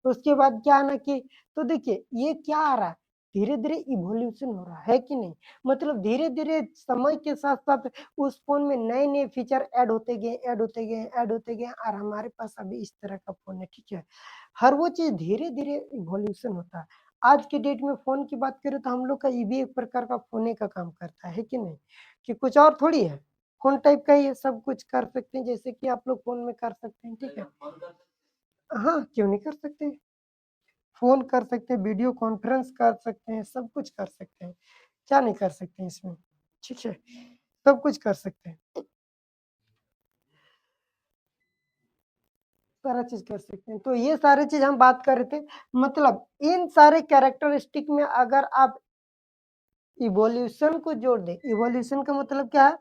उसके बाद क्या ना कि तो देखिए ये क्या आ रहा है, धीरे धीरे इवोल्यूशन हो रहा है कि नहीं, मतलब धीरे धीरे समय के साथ साथ उस फोन में नए नए फीचर ऐड होते गए, ऐड होते गए, ऐड होते गए, और हमारे पास अभी इस तरह का फोन है, ठीक है। हर वो चीज धीरे धीरे इवोल्यूशन होता है। आज के डेट में फोन की बात करें तो हम लोग का ये भी एक प्रकार का फोन का काम करता है कि नहीं, कि कुछ और थोड़ी है, फोन टाइप का ही सब कुछ कर सकते हैं, जैसे कि आप लोग फोन में कर सकते हैं, ठीक है। हाँ क्यों नहीं कर सकते, फोन कर सकते हैं, वीडियो कॉन्फ्रेंस कर सकते हैं, सब कुछ कर सकते हैं, क्या नहीं कर सकते हैं इसमें, ठीक है, सब कुछ कर सकते हैं, सारा चीज कर सकते हैं। तो ये सारी चीज हम बात कर रहे थे, मतलब इन सारे कैरेक्टरिस्टिक में अगर आप इवोल्यूशन को जोड़ दें, इवोल्यूशन का मतलब क्या है,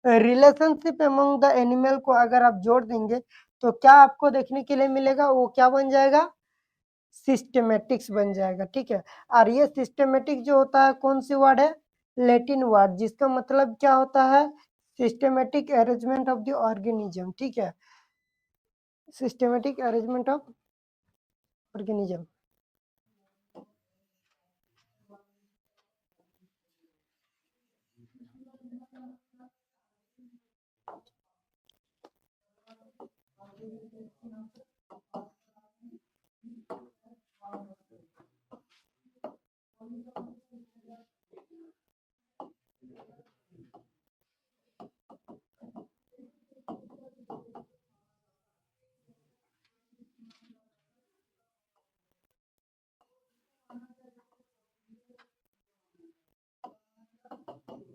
रिलेशनशिप अमंग द एनिमल को अगर आप जोड़ देंगे तो क्या आपको देखने के लिए मिलेगा, वो क्या बन जाएगा, सिस्टमेटिक्स बन जाएगा, ठीक है। और ये सिस्टमेटिक जो होता है कौन सी वर्ड है, लैटिन वर्ड, जिसका मतलब क्या होता है, systematic arrangement of the organism, ठीक है, systematic arrangement of organism.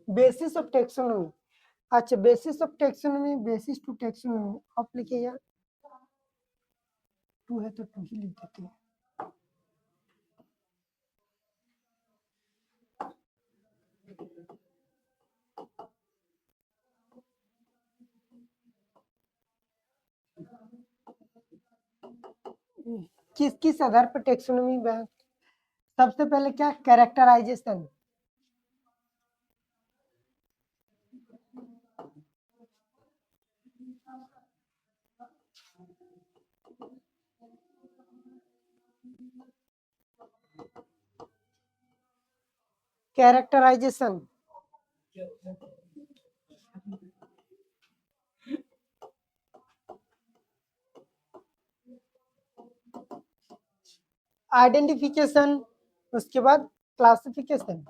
Basis of taxonomy, अच्छा basis of taxonomy, basis to taxonomy आप लिखिए यार, टू है तो टू ही लिख देते हैं। किस किस आधार पर टेक्सोनोमी, सबसे पहले क्या, कैरेक्टराइजेशन, कैरेक्टराइजेशन, आइडेंटिफिकेशन, उसके बाद क्लासिफिकेशन,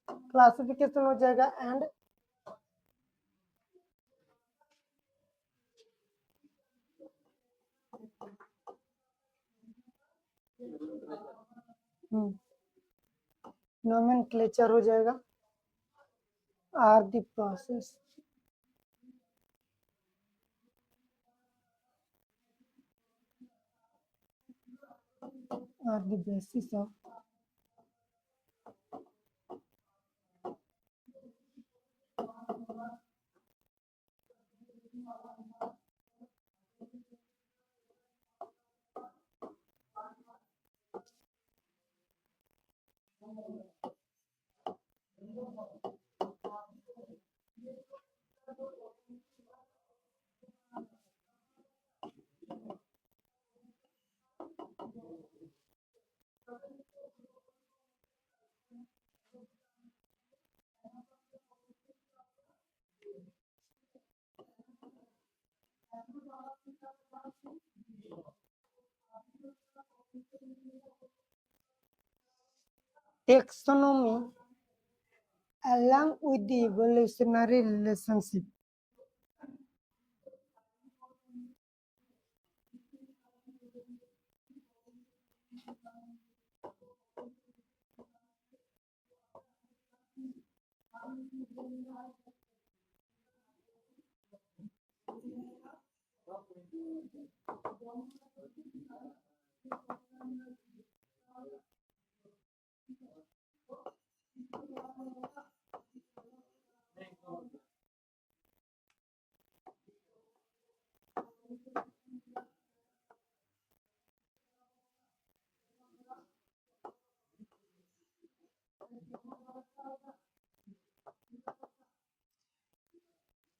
क्लासिफिकेशन हो जाएगा एंड नोमेनक्लेचर हो जाएगा, are the process, are the basis of Taxonomy along with the evolutionary relationship.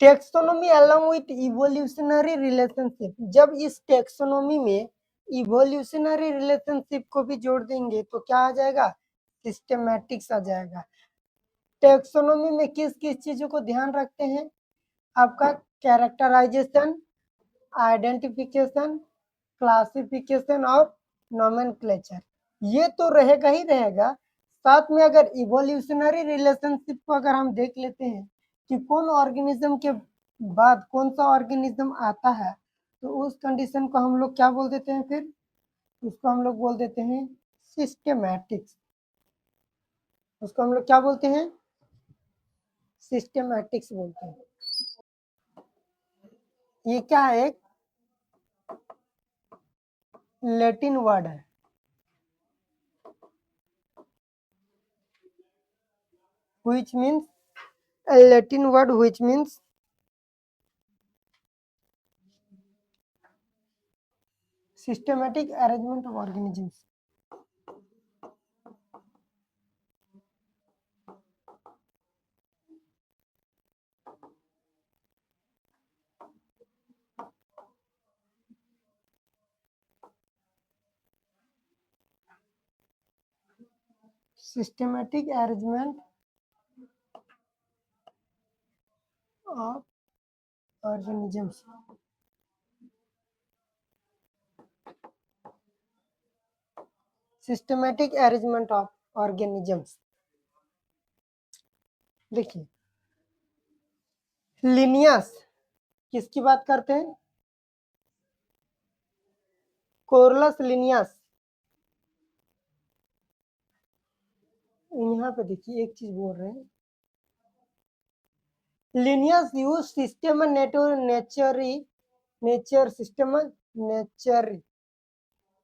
Taxonomy along with evolutionary relationship, जब इस टेक्सोनोमी में इवोल्यूशनरी रिलेशनशिप को भी जोड़ देंगे तो क्या आ जाएगा, सिस्टेमैटिक्स आ जाएगा। टेक्सोनोमी में किस किस चीजों को ध्यान रखते हैं, आपका कैरेक्टराइजेशन, आइडेंटिफिकेशन, क्लासिफिकेशन और नोमेनक्लेचर, ये तो रहेगा ही रहेगा। साथ में अगर इवोल्यूशनरी रिलेशनशिप को अगर हम देख लेते हैं कि कौन ऑर्गेनिज्म के बाद कौन सा ऑर्गेनिज्म आता है, तो उस कंडीशन को हम लोग क्या बोल देते हैं, फिर उसको हम लोग बोल देते हैं सिस्टेमैटिक्स। उसको हम लोग क्या बोलते हैं, सिस्टेमैटिक्स बोलते हैं। ये क्या है, एक लैटिन वर्ड है, which means a Latin word which means systematic arrangement of organisms. Systematic arrangement of organisms. Systematic arrangement of organisms. देखिए, लिनियस किसकी बात करते हैं, कोरलस लिनियस। यहाँ पे देखिए एक चीज बोल रहे हैं, Linnaeus use system nature system nature.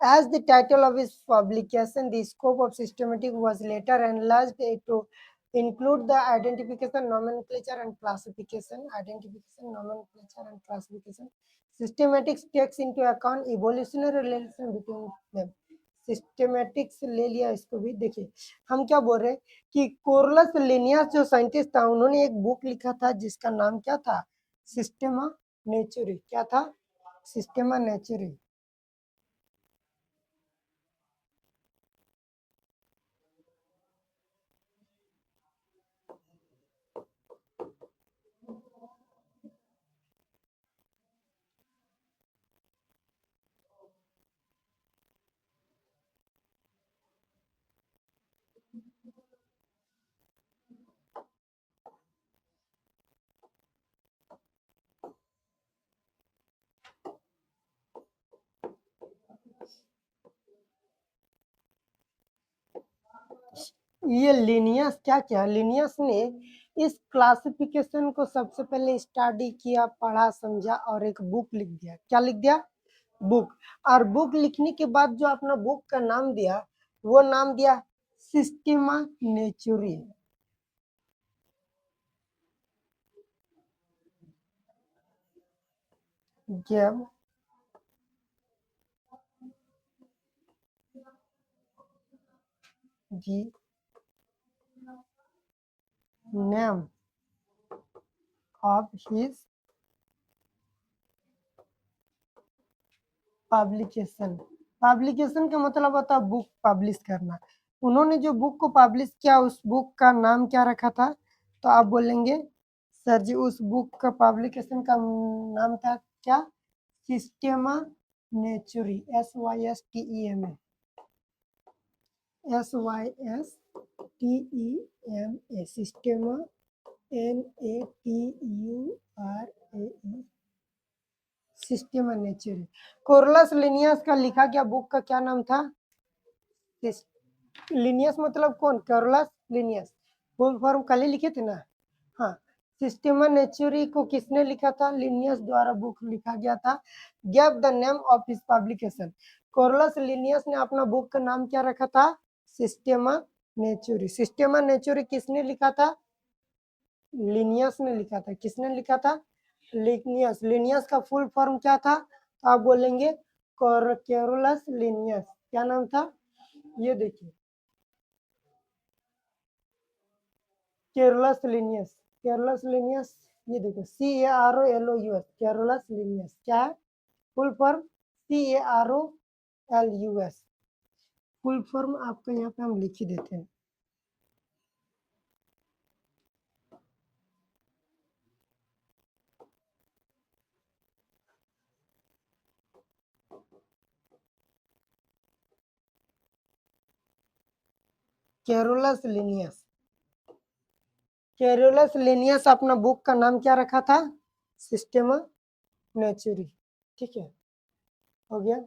As the title of his publication, the scope of systematic was later enlarged to include the identification, nomenclature, and classification. Identification, nomenclature, and classification. Systematics takes into account evolutionary relation between them. Systematics ले लिया, इसको भी देखिए। हम क्या बोल रहे हैं कि कोरलस लिनियस जो साइंटिस्ट था, उन्होंने एक बुक लिखा था जिसका नाम क्या था, सिस्टेमा नेचुरी। क्या था, सिस्टेमा नेचुरी। ये लिनियस क्या किया, लिनियस ने इस क्लासिफिकेशन को सबसे पहले स्टडी किया, पढ़ा, समझा और एक बुक लिख दिया। क्या लिख दिया, बुक। और बुक लिखने के बाद जो अपना बुक का नाम दिया, वो नाम दिया सिस्टेमा नेचुरी। जब जी name of his publication. Publication का मतलब होता है बुक पब्लिश करना। उन्होंने जो बुक को पब्लिश किया उस बुक का नाम क्या रखा था? तो आप बोलेंगे सर जी उस बुक का पब्लिकेशन का नाम था क्या? सिस्टेमा नेचुरी, SYSTEMA, SYSTEMA, सिस्टेमा NATURAE, सिस्टेमा नेचुरी। Corals Linnaeus का लिखा गया बुक का क्या नाम था? लिनियस मतलब कौन? कोरलस लिनियस, फुल फॉर्म कल ही लिखे थे ना। हाँ, सिस्टेमा नेचुरी को किसने लिखा था? लिनियस द्वारा बुक लिखा गया था। Gave the name of his publication. Carolus Linnaeus ने अपना बुक का नाम क्या रखा था? सिस्टेमा नेचुरी। सिस्टेमा नेचुरी किसने लिखा था? लिनियस ने लिखा था। किसने लिखा था? लिनियस। लिनियस का फुल फॉर्म क्या था? तो आप बोलेंगे कोरलस लिनियस। क्या नाम था? ये देखिए केरलस लिनियस। केरलस लिनियस, ये देखो CAROLOUS, केरलस लिनियस क्या है? Full form CAROLUS। Full form आपको यहाँ पे हम लिख ही देते हैं। Carolus Linnaeus. केरोलस लिनियस अपना बुक का नाम क्या रखा था? सिस्टेमा नेचुरी। ठीक है, हो गया।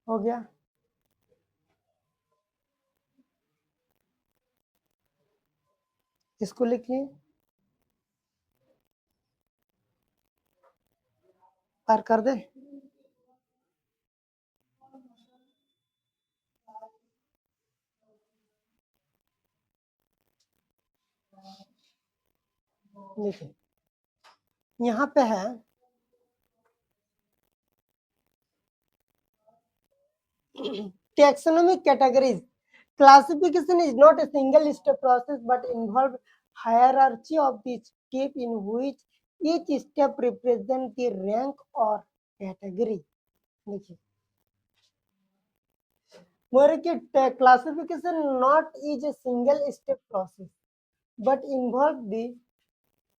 हो गया। इसको लिखिए, पार कर दे। देखिए यहाँ पे है taxonomic categories. Classification is not a single step process but involves hierarchy of the step in which each step represents the rank or category. देखिए बोले कि classification not is a single step process but involve the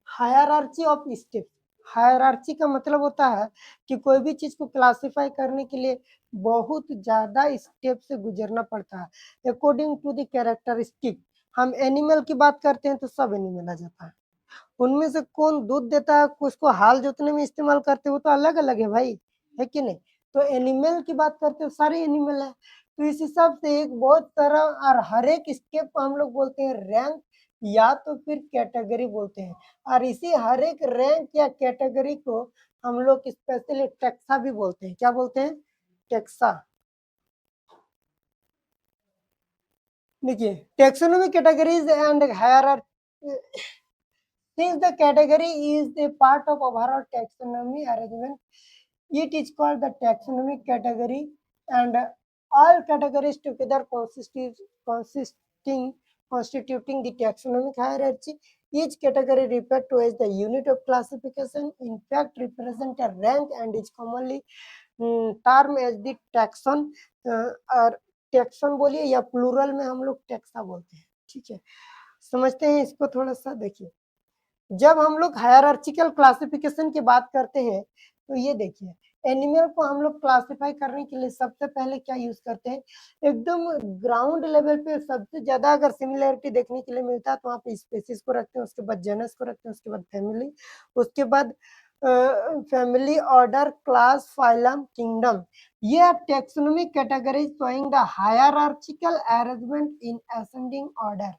hierarchy of steps. Hierarchy का मतलब होता है कि कोई भी चीज को क्लासिफाई करने के लिए बहुत ज्यादा स्टेप से गुजरना पड़ता है। अकॉर्डिंग टू द कैरेक्टरिस्टिक, हम एनिमल की बात करते हैं तो सब एनिमल आ जाता है। उनमें से कौन दूध देता है, उसको हाल जोतने में इस्तेमाल करते हो, तो अलग अलग है भाई, है कि नहीं? तो एनिमल की बात करते हो सारे एनिमल है। तो इस हिसाब से एक बहुत तरह और हर एक स्टेप को हम लोग बोलते हैं रैंक या तो फिर कैटेगरी बोलते हैं। और इसी हर एक रैंक या कैटेगरी को हम लोग स्पेशली टेक्सा भी बोलते हैं। क्या बोलते हैं? टेक्सा। देखिए taxonomy categories and hierarchy, since the category is a part of overall taxonomy arrangement, it is called the taxonomic category, and all categories together constituting the taxonomic hierarchy. Each category referred to as the unit of classification, in fact, represent a rank and is commonly termed as the taxon, और taxon बोलिए या प्लूरल में हम लोग टेक्सा बोलते हैं। ठीक है, समझते हैं इसको थोड़ा सा। देखिए जब हम लोग हायरार्चिकल क्लासिफिकेशन की बात करते हैं तो ये देखिए एनिमल को हम लोग क्लासिफाई करने के लिए सबसे पहले क्या यूज करते हैं? एकदम ग्राउंड लेवल पे सबसे ज्यादा अगर सिमिलैरिटी देखने के लिए मिलता है तो वहाँ पे स्पेसीज को रखते हैं, उसके बाद जेनस को रखते हैं, उसके बाद फैमिली, उसके बाद family, order, class, phylum, kingdom. ये taxonomic category showing the hierarchical arrangement in ascending order.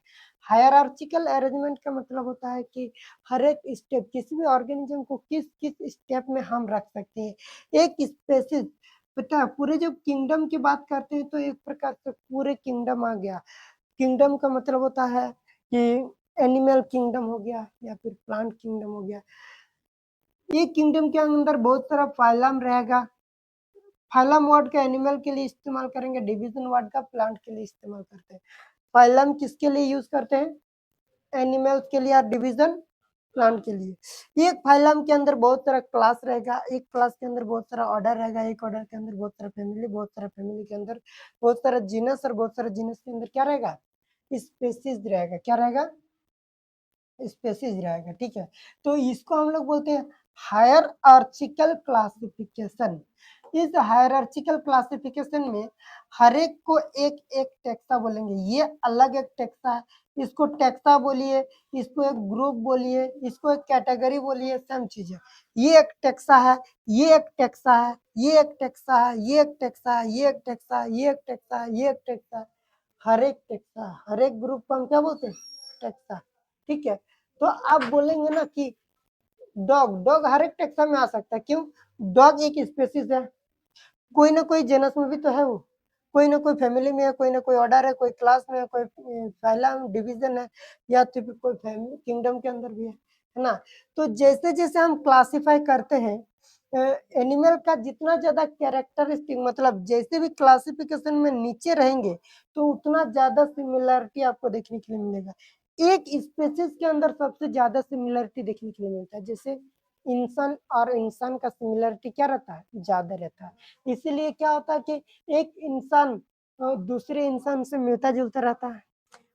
Hierarchical arrangement का मतलब होता है कि हर एक स्टेप किसी भी ऑर्गेनिज्म को किस किस स्टेप में हम रख सकते हैं। एक स्पेसिस, पता है पूरे जब किंगडम की बात करते हैं तो एक प्रकार से पूरे किंगडम आ गया। किंगडम का मतलब होता है कि एनिमल किंगडम हो गया या फिर प्लांट किंगडम हो गया। एक किंगडम के अंदर बहुत सारा फाइलम रहेगा, फाइलम वर्ड का एनिमल के लिए इस्तेमाल करेंगे, डिवीजन वर्ड का प्लांट के लिए इस्तेमाल करते हैं। फाइलम किसके लिए यूज करते हैं? एनिमल्स के लिए, और डिवीजन प्लांट के लिए। एक फाइलम के अंदर बहुत सारा क्लास रहेगा, एक क्लास के अंदर बहुत सारा ऑर्डर रहेगा, एक ऑर्डर के अंदर बहुत सारा फैमिली, बहुत सारा फैमिली के अंदर बहुत सारा जीनस, और बहुत सारा जीनस के अंदर क्या रहेगा? स्पेसीज रहेगा। क्या रहेगा? स्पेसीज रहेगा। ठीक है, तो इसको हम लोग बोलते हैं हायरार्चिकल क्लासिफिकेशन। इस हायरार्चिकल क्लासिफिकेशन में हर एक को एक एक टेक्सा बोलेंगे। ये अलग एक टेक्सा है, इसको टेक्सा बोलिए, इसको एक ग्रुप बोलिए, इसको एक कैटेगरी बोलिए, सेम चीज है। ये एक टेक्सा है, ये एक टेक्सा है, ये एक टेक्सा है, ये एक टेक्सा है, ये एक टेक्सा है, ये एक टेक्सा है, ये एक टेक्सा है। हर एक टेक्सा, हर एक ग्रुप को हम क्या बोलते हैं? टेक्सा। ठीक है, तो आप बोलेंगे ना कि डॉग, डॉग हर एक टेक्सा में आ सकता है। क्यों? डॉग एक स्पेसीज है, कोई ना कोई जेनस में भी तो है वो, कोई ना कोई फैमिली में है, कोई ना कोई ऑर्डर है, कोई क्लास में है, कोई पहला डिवीजन है, या तो फिर कोई फैमिली किंगडम के अंदर भी है ना। तो जैसे जैसे हम क्लासिफाई करते हैं एनिमल का, जितना ज्यादा कैरेक्टरिस्टिक, मतलब जैसे भी क्लासिफिकेशन में नीचे रहेंगे तो उतना ज्यादा सिमिलरिटी आपको देखने के लिए मिलेगा। एक स्पेसीज के अंदर सबसे ज्यादा सिमिलरिटी देखने के लिए मिलता है, जैसे इंसान और इंसान का सिमिलरिटी क्या रहता है? ज्यादा रहता है। इसीलिए क्या होता है कि एक इंसान दूसरे इंसान से मिलता जुलता रहता है।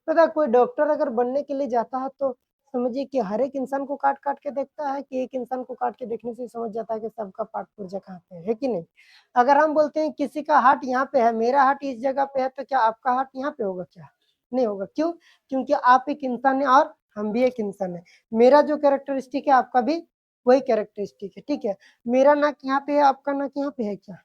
पता, कोई डॉक्टर अगर बनने के लिए जाता है तो समझिए कि हर एक इंसान को काट काट के देखता है, कि एक इंसान को काट के देखने से समझ जाता है कि सबका पार्ट पुर्जा कहाँ पे है कि नहीं? अगर हम बोलते हैं किसी का हार्ट यहाँ पे है, मेरा हार्ट इस जगह पे है, तो क्या आपका हार्ट यहाँ पे होगा? क्या नहीं होगा। क्यों? क्योंकि आप एक इंसान है और हम भी एक इंसान है। मेरा जो कैरेक्टरिस्टिक है आपका भी वही कैरेक्टरिस्टिक है। ठीक है, मेरा नाक यहाँ पे है, आपका नाक यहाँ पे है क्या?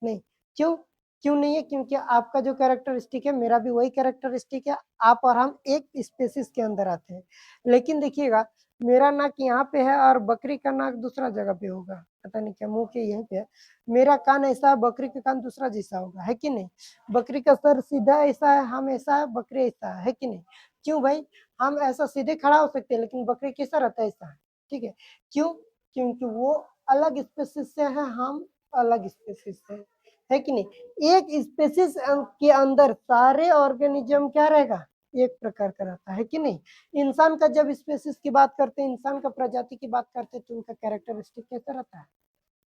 नहीं। क्यों? क्यों नहीं है? क्योंकि आपका जो कैरेक्टरिस्टिक है मेरा भी वही कैरेक्टरिस्टिक है। आप और हम एक स्पेसिस के अंदर आते हैं। लेकिन देखिएगा, मेरा नाक यहाँ पे है और बकरी का नाक दूसरा जगह पे होगा, पता नहीं क्या, मुंह के यहीं पे है। मेरा कान ऐसा है, बकरी का कान दूसरा जैसा होगा, है कि नहीं? बकरी का सर सीधा ऐसा है, हम ऐसा है, बकरी ऐसा है कि नहीं? क्यों भाई? हम ऐसा सीधे खड़ा हो सकते हैं, लेकिन बकरी कैसा रहता है? ऐसा है। ठीक है, क्यों? क्योंकि वो अलग स्पेसिस से है, हम अलग स्पेसिस से है कि नहीं? एक स्पेसिस के अंदर सारे ऑर्गेनिज्म क्या रहेगा? एक प्रकार का रहता है कि नहीं? इंसान का जब स्पेसिस की बात करते हैं, इंसान का प्रजाति की बात करते हैं, तो उनका कैरेक्टरिस्टिक कैसा रहता है?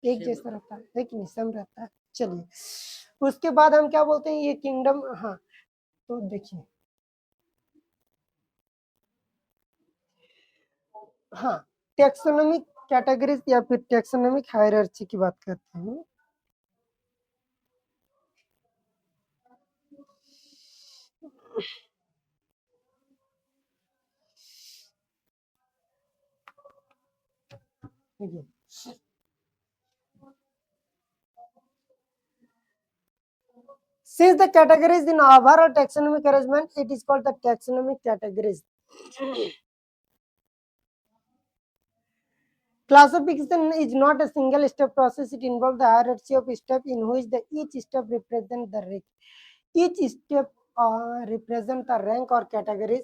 एक जैसा रहता है कि नहीं? सेम रहता है। चलिए, उसके बाद हम क्या बोलते हैं? ये किंगडम। हाँ, तो देखिए, हाँ, टेक्सोनोमिक कैटेगरीज या फिर टेक्सोनोमिक हायरार्ची की बात करते हैं। देखिए, since the categories in overall taxonomic arrangement, it is called the taxonomic categories. Classification is not a single step process. It involves the hierarchy of steps in which each step represents the rank. Each step represents a rank or categories.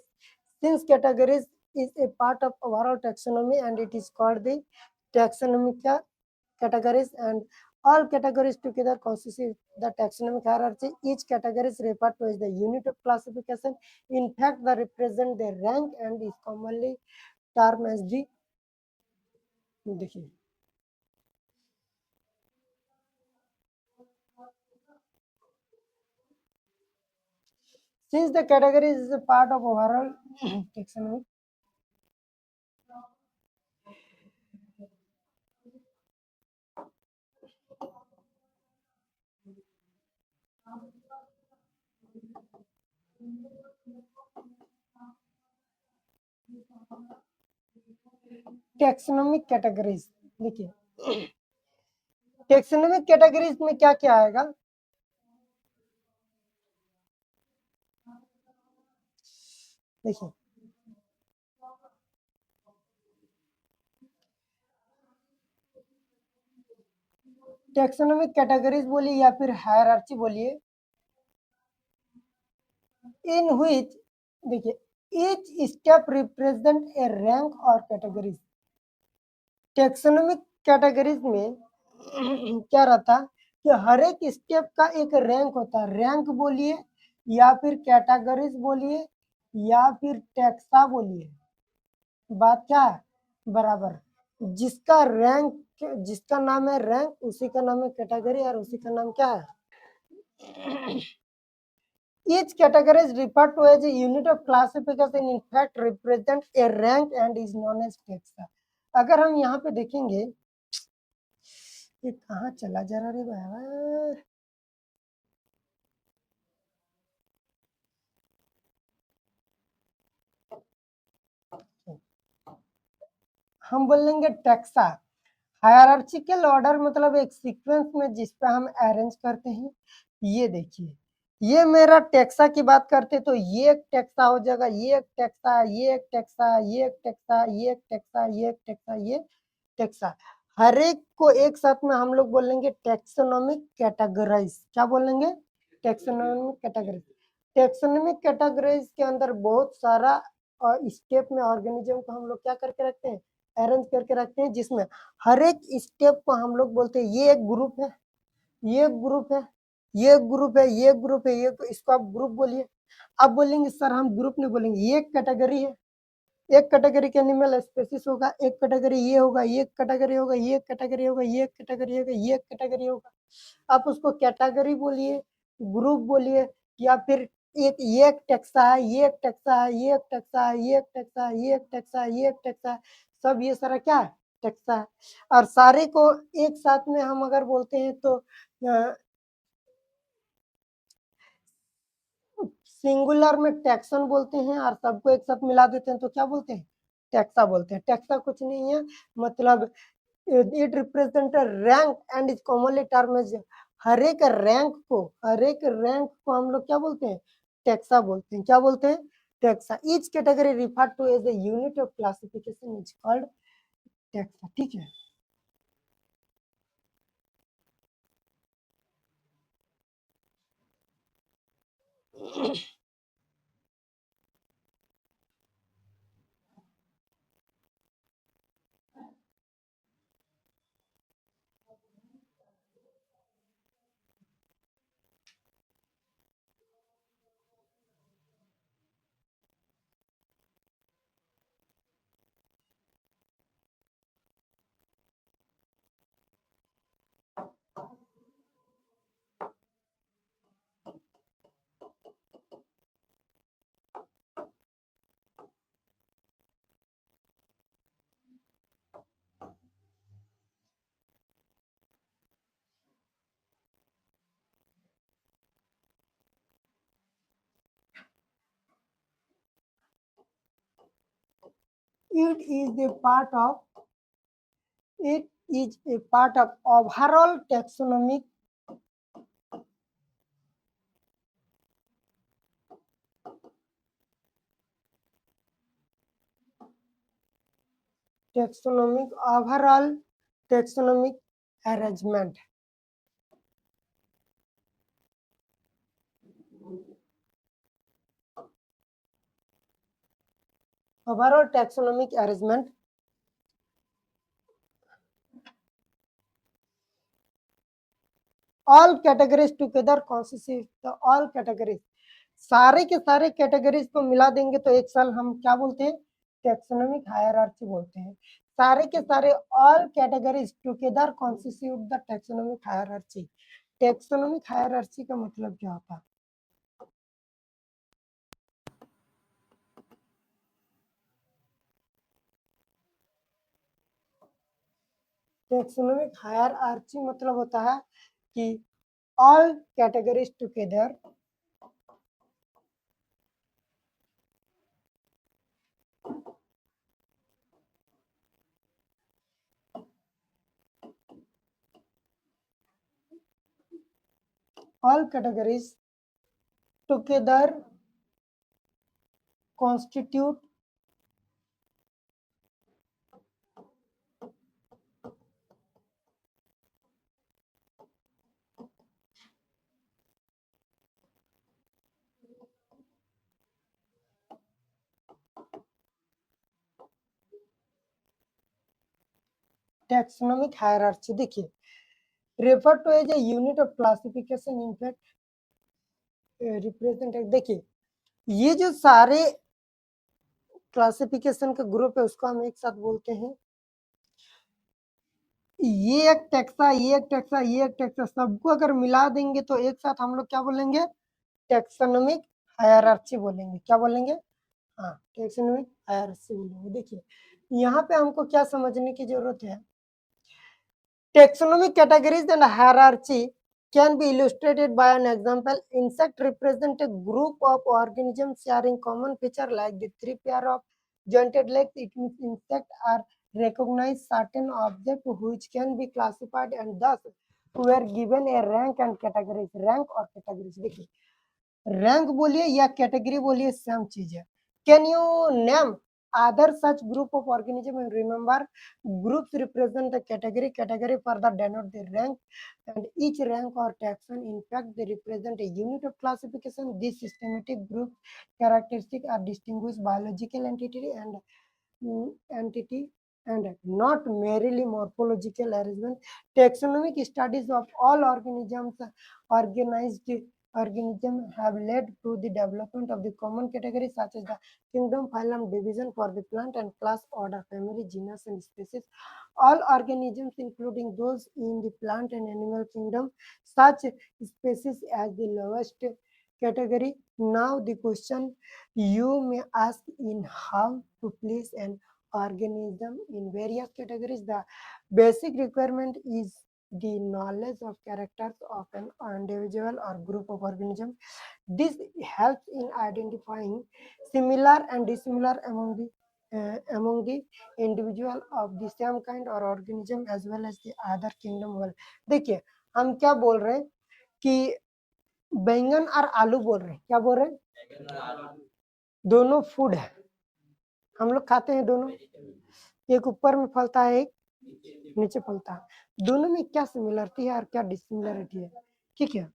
Since categories is a part of overall taxonomy, and it is called the taxonomic categories, and all categories together constitute the taxonomic hierarchy. Each category is referred to as the unit of classification. In fact, they represent the rank and is commonly termed as the, देखिए, since the category is a part of overall taxonomy, taxonomic categories, देखिए टैक्सोनॉमिक कैटेगरीज में क्या क्या आएगा? देखिए, टैक्सोनॉमिक कैटेगरीज बोलिए या फिर हायरार्ची बोलिए, इन व्हिच, देखिए, each step represent a rank or categories. Taxonomic categories में क्या रहता है? कि हर एक स्टेप का एक रैंक होता है, रैंक बोलिए या फिर कैटेगरीज बोलिए या फिर टैक्सा बोलिए, बात क्या है बराबर। जिसका रैंक, जिसका नाम है रैंक उसी का नाम है कैटेगरी और उसी का नाम क्या है। Each category is referred to as a unit of classification, in fact represent a rank and is known as taxa। अगर हम यहाँ पे देखेंगे, ये कहाँ चला जा रहा रे बाबा, हम बोलेंगे टैक्सा। हायरार्चिकल ऑर्डर मतलब एक सीक्वेंस में जिस पे हम अरेंज करते हैं। ये देखिए, ये मेरा टैक्सा की बात करते तो ये एक टैक्सा हो जाएगा, ये एक टैक्सा, ये एक टैक्सा, ये एक टैक्सा, ये एक टैक्सा, ये एक टैक्सा, ये टैक्सा। हर एक को एक साथ में हम लोग बोलेंगे टैक्सोनॉमिक कैटेगराइज। क्या बोलेंगे, टैक्सोनॉमिक कैटेगराइज। टैक्सोनॉमिक कैटेगराइज के अंदर बहुत सारा स्टेप में ऑर्गेनिज्म को हम लोग क्या करके रखते हैं, अरेंज करके रखते हैं, जिसमें हर एक स्टेप को हम लोग बोलते हैं ये एक ग्रुप है, ये एक ग्रुप है, ये एक ग्रुप है, ये एक ग्रुप है, ये इसको आप ग्रुप बोलिए। अब बोलेंगे सर हम ग्रुप नहीं बोलेंगे, ये एक कैटेगरी है, एक कैटेगरी के एनिमल स्पेसिस होगा, एक कैटेगरी ये होगा, ये कैटेगरी होगा, ये कैटेगरी होगा, ये कैटेगरी होगा, ये कैटेगरी होगा। आप उसको कैटेगरी बोलिए, ग्रुप बोलिए, या फिर एक ये एक टैक्सा है, ये एक टैक्सा है, ये एक टैक्सा है, ये एक टैक्सा है, ये एक टैक्सा है, ये एक टैक्सा है, सब ये सारा क्या है, टैक्सा है। और सारे को एक साथ में हम अगर बोलते हैं तो सिंगुलर में टैक्सन बोलते हैं, और सबको एक साथ मिला देते हैं तो क्या बोलते हैं, टैक्सा बोलते हैं। टैक्सा कुछ नहीं है, मतलब it represent rank and is commonly term as, हर एक रैंक को, हर एक रैंक को हम लोग क्या बोलते हैं, टैक्सा बोलते हैं। क्या बोलते हैं, taxa. Each category refer to as a unit of classification is called taxa. ठीक है। It is a part of, it is a part of overall taxonomic overall taxonomic arrangement। Overall taxonomic arrangement all categories together constitute the all categories। सारे के सारे कैटेगरीज को मिला देंगे तो एक साल हम क्या बोलते हैं, टैक्सोनॉमिक हायरार्ची बोलते हैं। सारे के सारे all categories together constitute the taxonomic hierarchy. Taxonomic hierarchy का मतलब क्या होता है, टैक्सोनॉमिक हायरार्ची मतलब होता है कि all categories together all categories together constitute taxonomic hierarchy. देखिए, refer to as a unit of classification, in fact represent, देखिए ये जो सारे क्लासिफिकेशन का ग्रुप है उसको हम एक साथ बोलते हैं, ये एक टैक्सा, ये एक टैक्सा, ये एक टैक्सा, सबको अगर मिला देंगे तो एक साथ हम लोग क्या बोलेंगे, टैक्सोनॉमिक हायरार्ची बोलेंगे। क्या बोलेंगे? हाँ, टैक्सोनॉमिक हायरार्ची बोलेंगे। देखिए यहाँ पे हमको क्या समझने की जरूरत है, taxonomic categories and hierarchy can be illustrated by an example. Insect represent a group of organisms sharing common feature like the three pair of jointed legs. It means insects are recognize certain objects which can be classified and thus were given a rank and categories. Rank और categories, देखिए रैंक बोलिए या कैटेगरी बोलिए सेम चीज है। Can you name other such group of organism? Remember, groups represent a category further denote the rank, and each rank or taxon in fact they represent a unit of classification. These systematic group characteristics are distinguished biological entity and not merely morphological arrangement. Taxonomic studies of all organisms have led to the development of the common categories such as the kingdom, phylum, division for the plant, and class, order, family, genus, and species. All organisms, including those in the plant and animal kingdom, such species as the lowest category. Now the question you may ask in how to place an organism in various categories. The basic requirement is the knowledge of characters of an individual or group of organisms. This helps in identifying similar and dissimilar among the individual of the same kind or organism as well as the other kingdom world. देखिए हम क्या बोल रहे हैं कि बैंगन और आलू बोल रहे हैं, क्या बोल रहे हैं, दोनों फूड है, हम लोग खाते हैं दोनों, एक ऊपर में फलता है एक नीचे फलता है, दोनों में क्या सिमिलरिटी है और क्या डिसिमिलरिटी है, ठीक है।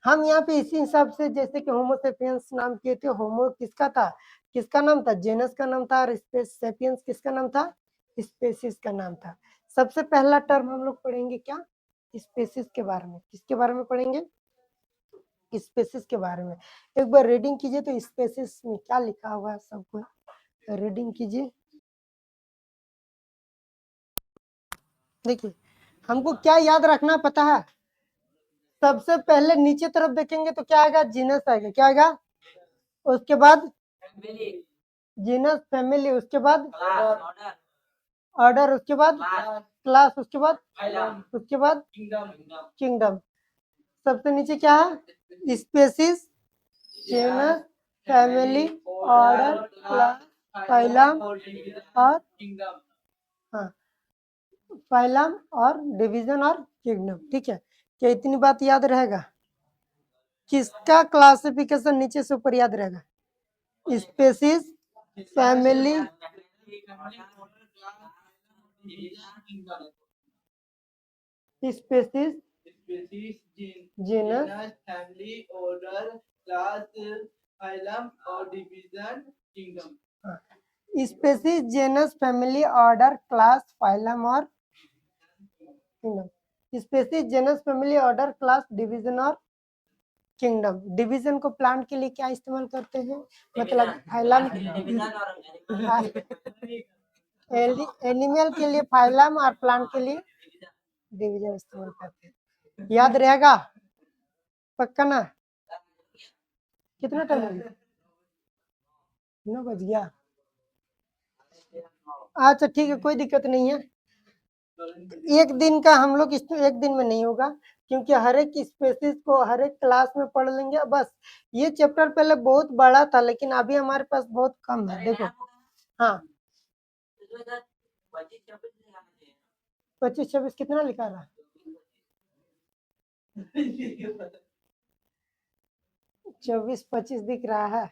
हम यहाँ पे इसी हिसाब से जैसे कि होमो सेपियंस नाम किए थे, होमो किसका था, किसका नाम था, जेनस का नाम था, और सेपियंस किसका नाम था, स्पेसिस का नाम था। सबसे पहला टर्म हम लोग पढ़ेंगे क्या, स्पेसिस के बारे में। किसके बारे में पढ़ेंगे, स्पेसिस के बारे में। एक बार रीडिंग कीजिए तो स्पेसिस में क्या लिखा हुआ है, सबको रीडिंग कीजिए। देखिए हमको क्या याद रखना पता है, सबसे पहले नीचे तरफ देखेंगे तो क्या आएगा, जीनस आएगा, क्या आएगा, उसके बाद जीनस, फैमिली, उसके बाद ऑर्डर, उसके बाद क्लास, उसके बाद किंगडम। सबसे नीचे क्या है, species, genus, family, order, class, phylum और हाँ फाइलम और डिवीजन और किंगडम, ठीक है। क्या इतनी बात याद रहेगा, किसका क्लासिफिकेशन नीचे से ऊपर याद रहेगा, species, family, species, genus, family, order, class, phylum और division, kingdom. Species, genus, family, order, class, phylum और kingdom. Species, genus, family, order, class, division और किंगडम। डिवीजन को प्लांट के लिए क्या इस्तेमाल करते हैं, मतलब फाइलम, एनिमल के लिए फाइलम और प्लांट के लिए डिवीजन इस्तेमाल करते हैं। याद रहेगा पक्का ना, कितना टाइम हो गया, 9 बज गया, अच्छा ठीक है, कोई दिक्कत नहीं है। एक दिन का हम लोग इसको एक दिन में नहीं होगा, क्योंकि हर एक स्पेसिस को हर एक क्लास में पढ़ लेंगे। बस ये चैप्टर पहले बहुत बड़ा था लेकिन अभी हमारे पास बहुत कम है। देखो हाँ 25-26 कितना लिखा रहा, 24-25 दिख रहा है।